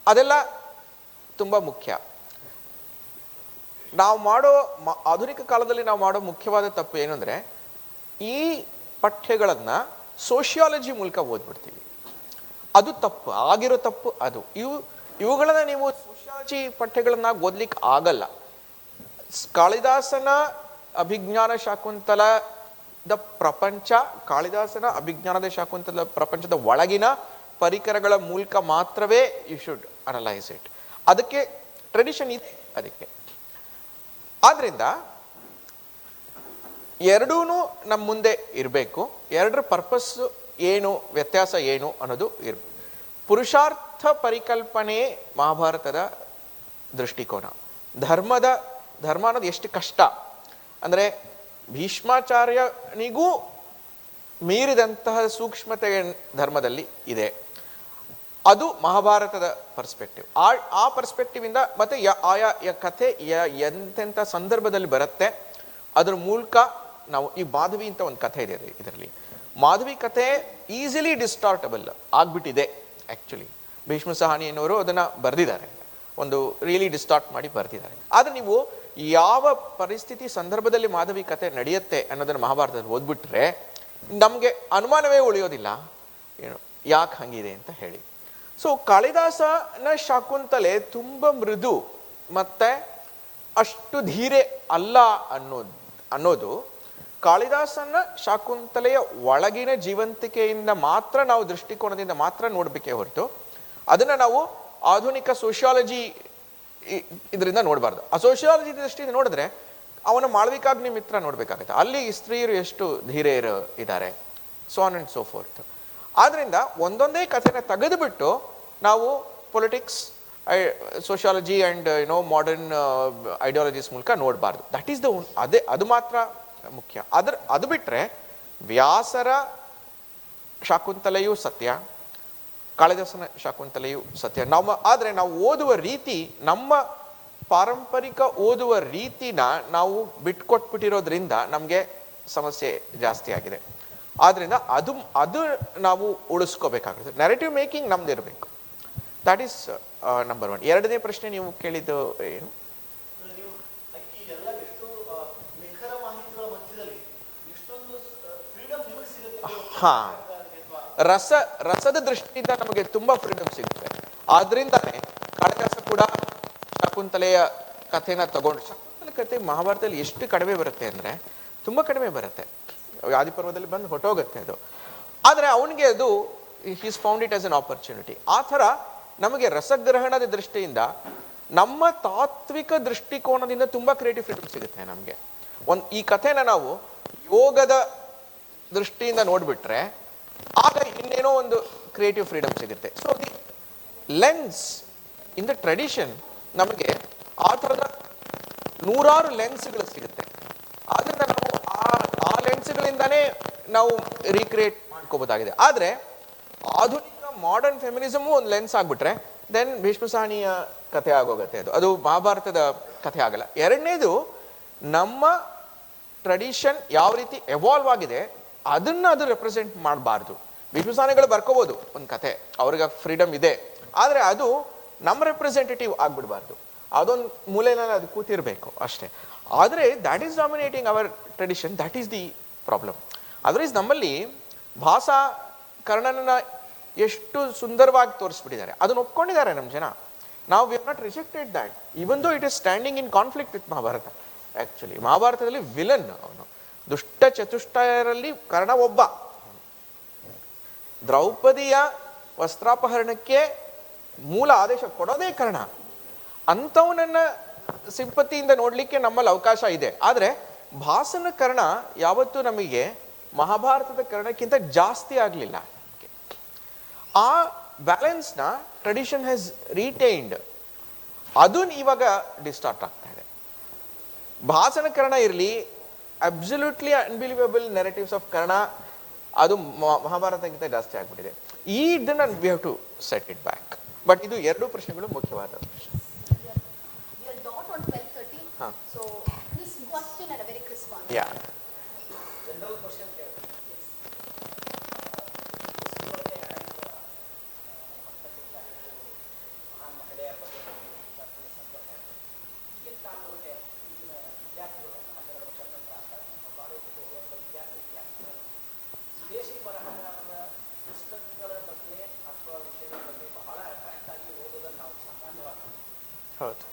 ಅದೆಲ್ಲ ತುಂಬ ಮುಖ್ಯ. ನಾವು ಮಾಡೋ ಆಧುನಿಕ ಕಾಲದಲ್ಲಿ ನಾವು ಮಾಡೋ ಮುಖ್ಯವಾದ ತಪ್ಪು ಏನು ಅಂದರೆ, ಈ ಪಠ್ಯಗಳನ್ನು ಸೋಷಿಯಾಲಜಿ ಮೂಲಕ ಓದ್ಬಿಡ್ತೀವಿ. ಅದು ತಪ್ಪು, ಆಗಿರೋ ತಪ್ಪು ಅದು. ಇವುಗಳನ್ನ ನೀವು ಸೋಷಿಯಾಲಜಿ ಪಠ್ಯಗಳನ್ನ ಓದ್ಲಿಕ್ಕೆ ಆಗಲ್ಲ. ಕಾಳಿದಾಸನ ಅಭಿಜ್ಞಾನ ಶಾಕುಂತಲದ ಪ್ರಪಂಚ, ಕಾಳಿದಾಸನ ಅಭಿಜ್ಞಾನದ ಶಾಕುಂತಲ ಪ್ರಪಂಚದ ಒಳಗಿನ ಪರಿಕರಗಳ ಮೂಲಕ ಮಾತ್ರವೇ ಯು ಶುಡ್ ಅನಲೈಸ್ ಇಟ್. ಅದಕ್ಕೆ ಟ್ರೆಡಿಷನ್ ಇದೆ ಅದಕ್ಕೆ. ಆದ್ರಿಂದ ಎರಡೂ ನಮ್ಮ ಮುಂದೆ ಇರಬೇಕು. ಎರಡರ ಪರ್ಪಸ್ ಏನು, ವ್ಯತ್ಯಾಸ ಏನು ಅನ್ನೋದು ಇರಬೇಕು. ಪುರುಷಾರ್ಥ ಪರಿಕಲ್ಪನೆ ಮಹಾಭಾರತದ ದೃಷ್ಟಿಕೋನ. ಧರ್ಮ ಅನ್ನೋದು ಎಷ್ಟು ಕಷ್ಟ ಅಂದರೆ, ಭೀಷ್ಮಾಚಾರ್ಯನಿಗೂ ಮೀರಿದಂತಹ ಸೂಕ್ಷ್ಮತೆ ಧರ್ಮದಲ್ಲಿ ಇದೆ. ಅದು ಮಹಾಭಾರತದ ಪರ್ಸ್ಪೆಕ್ಟಿವ್. ಆ ಪರ್ಸ್ಪೆಕ್ಟಿವ್ ಇಂದ ಮತ್ತೆ ಆಯಾ ಕಥೆ ಎಂತೆಂಥ ಸಂದರ್ಭದಲ್ಲಿ ಬರುತ್ತೆ ಅದ್ರ ಮೂಲಕ ನಾವು ಈ ಮಾಧವಿ ಅಂತ ಒಂದು ಕಥೆ ಇದೆ ಇದರಲ್ಲಿ. ಮಾಧವಿ ಕಥೆ ಈಸಿಲಿ ಡಿಸ್ಟಾರ್ಟಬಲ್ ಆಗ್ಬಿಟ್ಟಿದೆ. ಆ್ಯಕ್ಚುಲಿ ಭೀಷ್ಮ ಸಹಾನಿ ಅನ್ನೋರು ಅದನ್ನು ಬರೆದಿದ್ದಾರೆ, ಒಂದು ರಿಯಲಿ ಡಿಸ್ಟಾರ್ಟ್ ಮಾಡಿ ಬರೆದಿದ್ದಾರೆ. ಆದರೆ ನೀವು ಯಾವ ಪರಿಸ್ಥಿತಿ ಸಂದರ್ಭದಲ್ಲಿ ಮಾಧವಿ ಕಥೆ ನಡೆಯುತ್ತೆ ಅನ್ನೋದನ್ನು ಮಹಾಭಾರತದಲ್ಲಿ ಓದ್ಬಿಟ್ರೆ ನಮಗೆ ಅನುಮಾನವೇ ಉಳಿಯೋದಿಲ್ಲ ಏನು ಯಾಕೆ ಹಂಗಿದೆ ಅಂತ ಹೇಳಿ. ಸೊ ಕಾಳಿದಾಸನ ಶಾಕುಂತಲೆ ತುಂಬ ಮೃದು ಮತ್ತೆ ಅಷ್ಟು ಧೀರೆ ಅಲ್ಲ ಅನ್ನೋದು ಕಾಳಿದಾಸನ ಶಾಕುಂತಲೆಯ ಒಳಗಿನ ಜೀವಂತಿಕೆಯಿಂದ ಮಾತ್ರ, ನಾವು ದೃಷ್ಟಿಕೋನದಿಂದ ಮಾತ್ರ ನೋಡ್ಬೇಕೇ ಹೊರತು ಅದನ್ನ ನಾವು ಆಧುನಿಕ ಸೋಷಿಯಾಲಜಿ ಇದರಿಂದ ನೋಡಬಾರ್ದು. ಆ ಸೋಷಿಯಾಲಜಿ ದೃಷ್ಟಿಯಿಂದ ನೋಡಿದ್ರೆ ಅವನ ಮಾಳವಿಕಾಗ್ನಿ ಮಿತ್ರ ನೋಡ್ಬೇಕಾಗತ್ತೆ, ಅಲ್ಲಿ ಸ್ತ್ರೀಯರು ಎಷ್ಟು ಧೀರೆಯರು ಇದ್ದಾರೆ, so on and so fourth. ಆದ್ರಿಂದ ಒಂದೊಂದೇ ಕಥೆನ ತೆಗೆದುಬಿಟ್ಟು ನಾವು politics, sociology and modern ideologies ಮೂಲಕ ನೋಡಬಾರ್ದು. ದಟ್ ಈಸ್ ಅದು ಮಾತ್ರ ಮುಖ್ಯ. ಅದು ಬಿಟ್ಟರೆ ವ್ಯಾಸರ ಶಾಕುಂತಲೆಯೂ ಸತ್ಯ, ಕಾಳಿದಾಸನ ಶಾಕುಂತಲೆಯೂ ಸತ್ಯ. ಆದರೆ ನಾವು ಓದುವ ರೀತಿ, ನಮ್ಮ ಪಾರಂಪರಿಕ ಓದುವ ರೀತಿನ ನಾವು ಬಿಟ್ಕೊಟ್ಬಿಟ್ಟಿರೋದ್ರಿಂದ ನಮಗೆ ಸಮಸ್ಯೆ ಜಾಸ್ತಿ ಆಗಿದೆ. ಆದ್ರಿಂದ ಅದು ನಾವು ಉಳಿಸ್ಕೋಬೇಕಾಗುತ್ತೆ. ನೆರೇಟಿವ್ ಮೇಕಿಂಗ್ ನಮ್ದು ಇರಬೇಕು. That is number one. ಎರಡನೇ ಪ್ರಶ್ನೆ ನೀವು ಕೇಳಿದ್ದು ಏನು? ಹಾ, ರಸದ ದೃಷ್ಟಿಯಿಂದ ನಮಗೆ ತುಂಬಾ ಫ್ರೀಡಮ್ ಸಿಗುತ್ತೆ. ಆದ್ರಿಂದಾನೆ ಕಾಳಿದಾಸ ಕೂಡ ಶಕುಂತಲೆಯ ಕಥೆನ ತಗೊಂಡು, ಶಕುಂತಲೆ ಕಥೆ ಮಹಾಭಾರತದಲ್ಲಿ ಎಷ್ಟು ಕಡಿಮೆ ಬರುತ್ತೆ ಅಂದ್ರೆ ತುಂಬಾ ಕಡಿಮೆ ಬರುತ್ತೆ, ಆದಿಪರ್ವದಲ್ಲಿ ಬಂದು ಹೊಟ್ಟೋಗುತ್ತೆ ಅದು. ಆದರೆ ಅವನಿಗೆ ಅದು he's found it as an opportunity. ಆ ಥರ ನಮಗೆ ರಸಗ್ರಹಣದ ದೃಷ್ಟಿಯಿಂದ, ನಮ್ಮ ತಾತ್ವಿಕ ದೃಷ್ಟಿಕೋನದಿಂದ ತುಂಬ ಕ್ರಿಯೇಟಿವ್ ಫ್ರೀಡಮ್ ಸಿಗುತ್ತೆ ನಮಗೆ. ಈ ಕಥೆನ ನಾವು ಯೋಗದ ದೃಷ್ಟಿಯಿಂದ ನೋಡ್ಬಿಟ್ರೆ ಆಗ ಇನ್ನೇನೋ ಒಂದು ಕ್ರಿಯೇಟಿವ್ ಫ್ರೀಡಮ್ ಸಿಗುತ್ತೆ. So the lens in the tradition, ನಮಗೆ ಆ ಥರದ ನೂರಾರು ಲೆನ್ಸ್ಗಳು ಸಿಗುತ್ತೆ. ಆದ್ರಿಂದ ನಾವು ಆ ಲೆನ್ಸ್ಗಳಿಂದಾನೇ ನಾವು ರೀಕ್ರಿಯೇಟ್ ಮಾಡ್ಕೋಬೋದಾಗಿದೆ. ಆದರೆ ಆಧುನಿಕ ಮಾಡರ್ನ್ ಫೆಮಿನಿಸಮು ಒಂದು ಲೆನ್ಸ್ ಆಗ್ಬಿಟ್ರೆ ದೆನ್ ಭೀಷ್ಮ ಸಹಾನಿಯ ಕಥೆ ಆಗೋಗುತ್ತೆ, ಅದು ಮಹಾಭಾರತದ ಕಥೆ ಆಗಲ್ಲ. ಎರಡನೇದು, ನಮ್ಮ ಟ್ರೆಡಿಷನ್ ಯಾವ ರೀತಿ ಎವಾಲ್ವ್ ಆಗಿದೆ ಅದನ್ನ ಅದು ರೆಪ್ರೆಸೆಂಟ್ ಮಾಡಬಾರ್ದು. ಭೀಷ್ಮ ಸಹಾನಿಗಳು ಬರ್ಕೋಬೋದು ಒಂದು ಕಥೆ, ಅವ್ರಿಗೆ ಫ್ರೀಡಮ್ ಇದೆ, ಆದರೆ ಅದು ನಮ್ಮ ರೆಪ್ರೆಸೆಂಟೇಟಿವ್ ಆಗ್ಬಿಡ್ಬಾರ್ದು. ಅದೊಂದು ಮೂಲೆಯಲ್ಲಿ ಅದು ಕೂತಿರ್ಬೇಕು ಅಷ್ಟೇ. ಆದರೆ that is dominating our tradition, that is the problem. Otherwise ನಮ್ಮಲ್ಲಿ ಭಾಷಾ ಕರ್ಣನ ಎಷ್ಟು ಸುಂದರವಾಗಿ ತೋರಿಸ್ಬಿಟ್ಟಿದ್ದಾರೆ, ಅದನ್ನ ಒಪ್ಕೊಂಡಿದ್ದಾರೆ ನಮ್ಮ ಜನ. ನಾವು we have not rejected that even though it is standing in conflict with Mahabharata. Actually ಮಹಾಭಾರತದಲ್ಲಿ ವಿಲನ್ ಅವನು, ದುಷ್ಟ ಚತುಷ್ಟಯರಲ್ಲಿ ಕರ್ಣ ಒಬ್ಬ. ದ್ರೌಪದಿಯ ವಸ್ತ್ರಾಪಹರಣಕ್ಕೆ ಮೂಲ ಆದೇಶ ಕೊಡೋದೇ ಕರ್ಣ. ಅಂಥವನನ್ನ ಸಿಂಪತಿಯಿಂದ ನೋಡ್ಲಿಕ್ಕೆ ನಮ್ಮಲ್ಲಿ ಅವಕಾಶ ಇದೆ. ಆದರೆ ಭಾಸನ ಕರ್ಣ ಯಾವತ್ತೂ ನಮಗೆ ಮಹಾಭಾರತದ ಕರ್ಣಕ್ಕಿಂತ ಜಾಸ್ತಿ ಆಗಲಿಲ್ಲ. ಆ ಬ್ಯಾಲೆನ್ಸ್ನ ಟ್ರೆಡಿಷನ್ ಹ್ಯಾಸ್ ರಿಟೈನ್ಡ್. ಅದು ಇವಾಗ ಡಿಸ್ಟಾರ್ಟ್ ಆಗ್ತಾ ಇದೆ. ಭಾಸನ ಕರ್ಣ ಇರಲಿ, absolutely unbelievable narratives of Karna ಅದು ಮಹಾಭಾರತಕ್ಕಿಂತ ಜಾಸ್ತಿ ಆಗ್ಬಿಟ್ಟಿದೆ. ಇದನ್ನ we have to set it back. But ಇದು ಎರಡು ಪ್ರಶ್ನೆಗಳು ಮುಖ್ಯವಾದ ಪ್ರಶ್ನೆ. We are dot on 12:30. Huh. So crisp question and a very crisp answer. Yeah. ಹೌದು.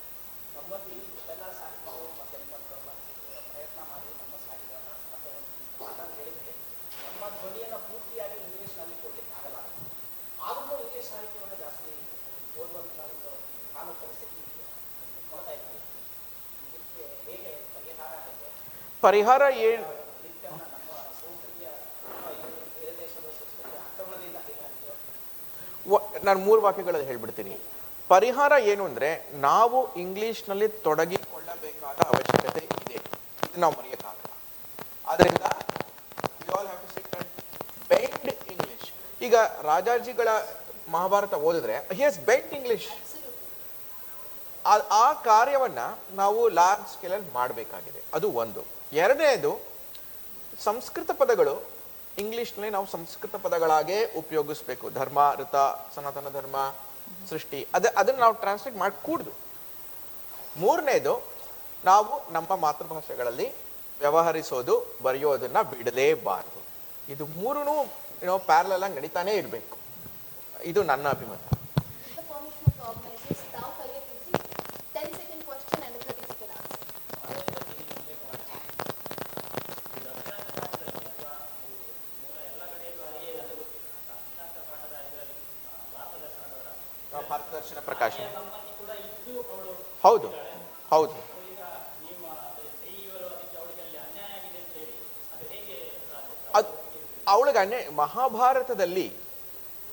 ಪರಿಹಾರ ಏನು? ನಾನು 3 ವಾಕ್ಯಗಳಲ್ಲಿ ಹೇಳ್ಬಿಡ್ತೀನಿ. ಪರಿಹಾರ ಏನು ಅಂದ್ರೆ, ನಾವು ಇಂಗ್ಲಿಷ್ನಲ್ಲಿ ತೊಡಗಿಕೊಳ್ಳಬೇಕಾದ ಅವಶ್ಯಕತೆ ಇದೆ, ಇದು ನಾವು ಮರೆಯಕ್ಕಾಗಲ್ಲ. ಆದ್ರಿಂದ ಬೆಂಡ್ ಇಂಗ್ಲಿಷ್. ಈಗ ರಾಜಾಜಿಗಳ ಮಹಾಭಾರತ ಓದಿದ್ರೆ ಹಿ ಹ್ಯಾಸ್ ಬೆಂಡ್ ಇಂಗ್ಲಿಷ್. ಆ ಕಾರ್ಯವನ್ನ ನಾವು ಲಾರ್ಜ್ ಸ್ಕೇಲಲ್ಲಿ ಮಾಡಬೇಕಾಗಿದೆ. ಅದು ಒಂದು. ಎರಡನೇದು, ಸಂಸ್ಕೃತ ಪದಗಳು ಇಂಗ್ಲಿಷ್ನಲ್ಲಿ ನಾವು ಸಂಸ್ಕೃತ ಪದಗಳಾಗೇ ಉಪಯೋಗಿಸ್ಬೇಕು. ಧರ್ಮ, ಋತ, ಸನಾತನ ಧರ್ಮ, ಸೃಷ್ಟಿ, ಅದನ್ನ ನಾವು ಟ್ರಾನ್ಸ್ಲೇಟ್ ಮಾಡಿ ಕೂಡ್ದು. ಮೂರನೇದು, ನಾವು ನಮ್ಮ ಮಾತೃಭಾಷೆಗಳಲ್ಲಿ ವ್ಯವಹರಿಸೋದು, ಬರೆಯೋದನ್ನ ಬಿಡಲೇಬಾರದು. ಇದು ಮೂರೂ ಪ್ಯಾರಲಲ್ ಆಗಿ ನಡೀತಾನೆ ಇರಬೇಕು. ಇದು ನನ್ನ ಅಭಿಮತ. The permission of the organizers, ತಾವು ಕಲಿಯಕ್ಕಿದ್ದಿ 10-second question and a 30-second answer. ಮಾರ್ಗದರ್ಶನ ಪ್ರಕಾಶ. ಹೌದು ಹೌದು. ಅವಳಿಗೆ ಅನ್ಯಾಯ, ಮಹಾಭಾರತದಲ್ಲಿ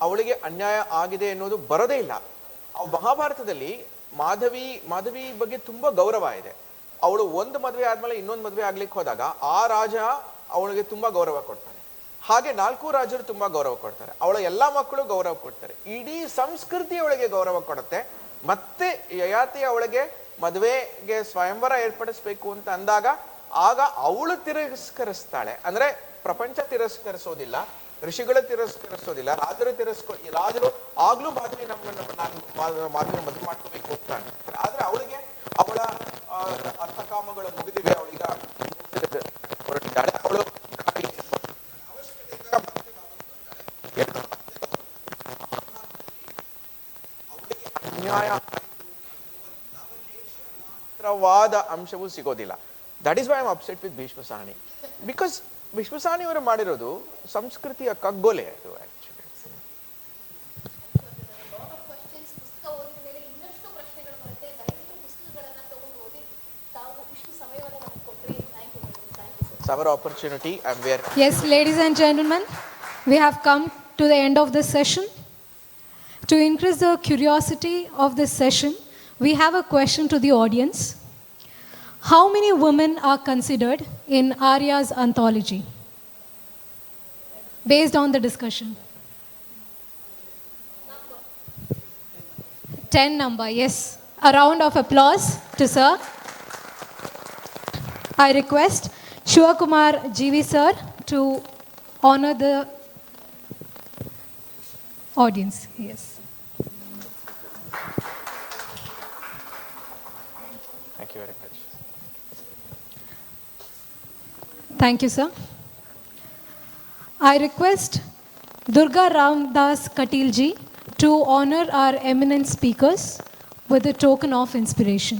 ಅವಳಿಗೆ ಅನ್ಯಾಯ ಆಗಿದೆ ಅನ್ನೋದು ಬರೋದೇ ಇಲ್ಲ. ಮಹಾಭಾರತದಲ್ಲಿ ಮಾಧವಿ ಬಗ್ಗೆ ತುಂಬಾ ಗೌರವ ಇದೆ. ಅವಳು ಒಂದು ಮದುವೆ ಆದ್ಮೇಲೆ ಇನ್ನೊಂದು ಮದುವೆ ಆಗ್ಲಿಕ್ಕೆ ಹೋದಾಗ ಆ ರಾಜ ಅವಳಿಗೆ ತುಂಬಾ ಗೌರವ ಕೊಡ್ತಾನೆ. ಹಾಗೆ 4 ರಾಜರು ತುಂಬಾ ಗೌರವ ಕೊಡ್ತಾರೆ. ಅವಳ ಎಲ್ಲಾ ಮಕ್ಕಳು ಗೌರವ ಕೊಡ್ತಾರೆ. ಇಡೀ ಸಂಸ್ಕೃತಿ ಅವಳಿಗೆ ಗೌರವ ಕೊಡುತ್ತೆ. ಮತ್ತೆ ಯಯಾತಿ ಅವಳಿಗೆ ಮದುವೆಗೆ ಸ್ವಯಂವರ ಏರ್ಪಡಿಸ್ಬೇಕು ಅಂತ ಅಂದಾಗ ಆಗ ಅವಳು ತಿರಸ್ಕರಿಸ್ತಾಳೆ. ಅಂದ್ರೆ ಪ್ರಪಂಚ ತಿರಸ್ಕರಿಸೋದಿಲ್ಲ, ಋಷಿಗಳು ತಿರಸ್ಕರಿಸೋದಿಲ್ಲ, ರಾಜರು ಆಗ್ಲೂ ಮಾಧವಿ ಮಾಧವಿ ಮದುವೆ ಮಾಡ್ಕೋಬೇಕು ಅಂತ ಅಂತಾರೆ. ಆದ್ರೆ ಅವಳಿಗೆ ಅವಳ ಅರ್ಥಕಾಮಗಳು ಮುಗಿದಿವೆ, ಅವಳಿಗ ಹೊರಟಿದ್ದಾಳೆ. ಅವಳು ಅನ್ಯಾಯವಾದ ಅಂಶವೂ ಸಿಗೋದಿಲ್ಲ. That is why I am upset with Bhishma Sahni. Because Bhishma Sahni ಅವರು ಮಾಡಿರೋದು ಸಂಸ್ಕೃತಿಯ ಕಗ್ಗೊಲೆ ಅದು. ಆಕ್ಚುಲಿ ಪುಸ್ತಕ ಓದಿದ ಮೇಲೆ ಇನ್ನಷ್ಟು ಪ್ರಶ್ನೆಗಳು ಬರುತ್ತೆ. ದಯವಿಟ್ಟು ಪುಸ್ತಕಗಳನ್ನ ತಗೊಂಡು ಓದಿ. ತಾವು ಇಷ್ಟು ಸಮಯವನ್ನು ನಮಗೆ ಕೊಟ್ಟರೆ thank you. It's our opportunity and we are... Yes, ladies and gentlemen, we have come to the end of this session. To increase the curiosity of this session, we have a question to the audience. How many women are considered in Arya's anthology? Based on the discussion. 10 number, yes. A round of applause to sir. I request Shivakumar GV sir to honor the audience. Yes. Thank you very much. Thank you, sir. I request Durga Ramdas Katilji to honor our eminent speakers with a token of inspiration.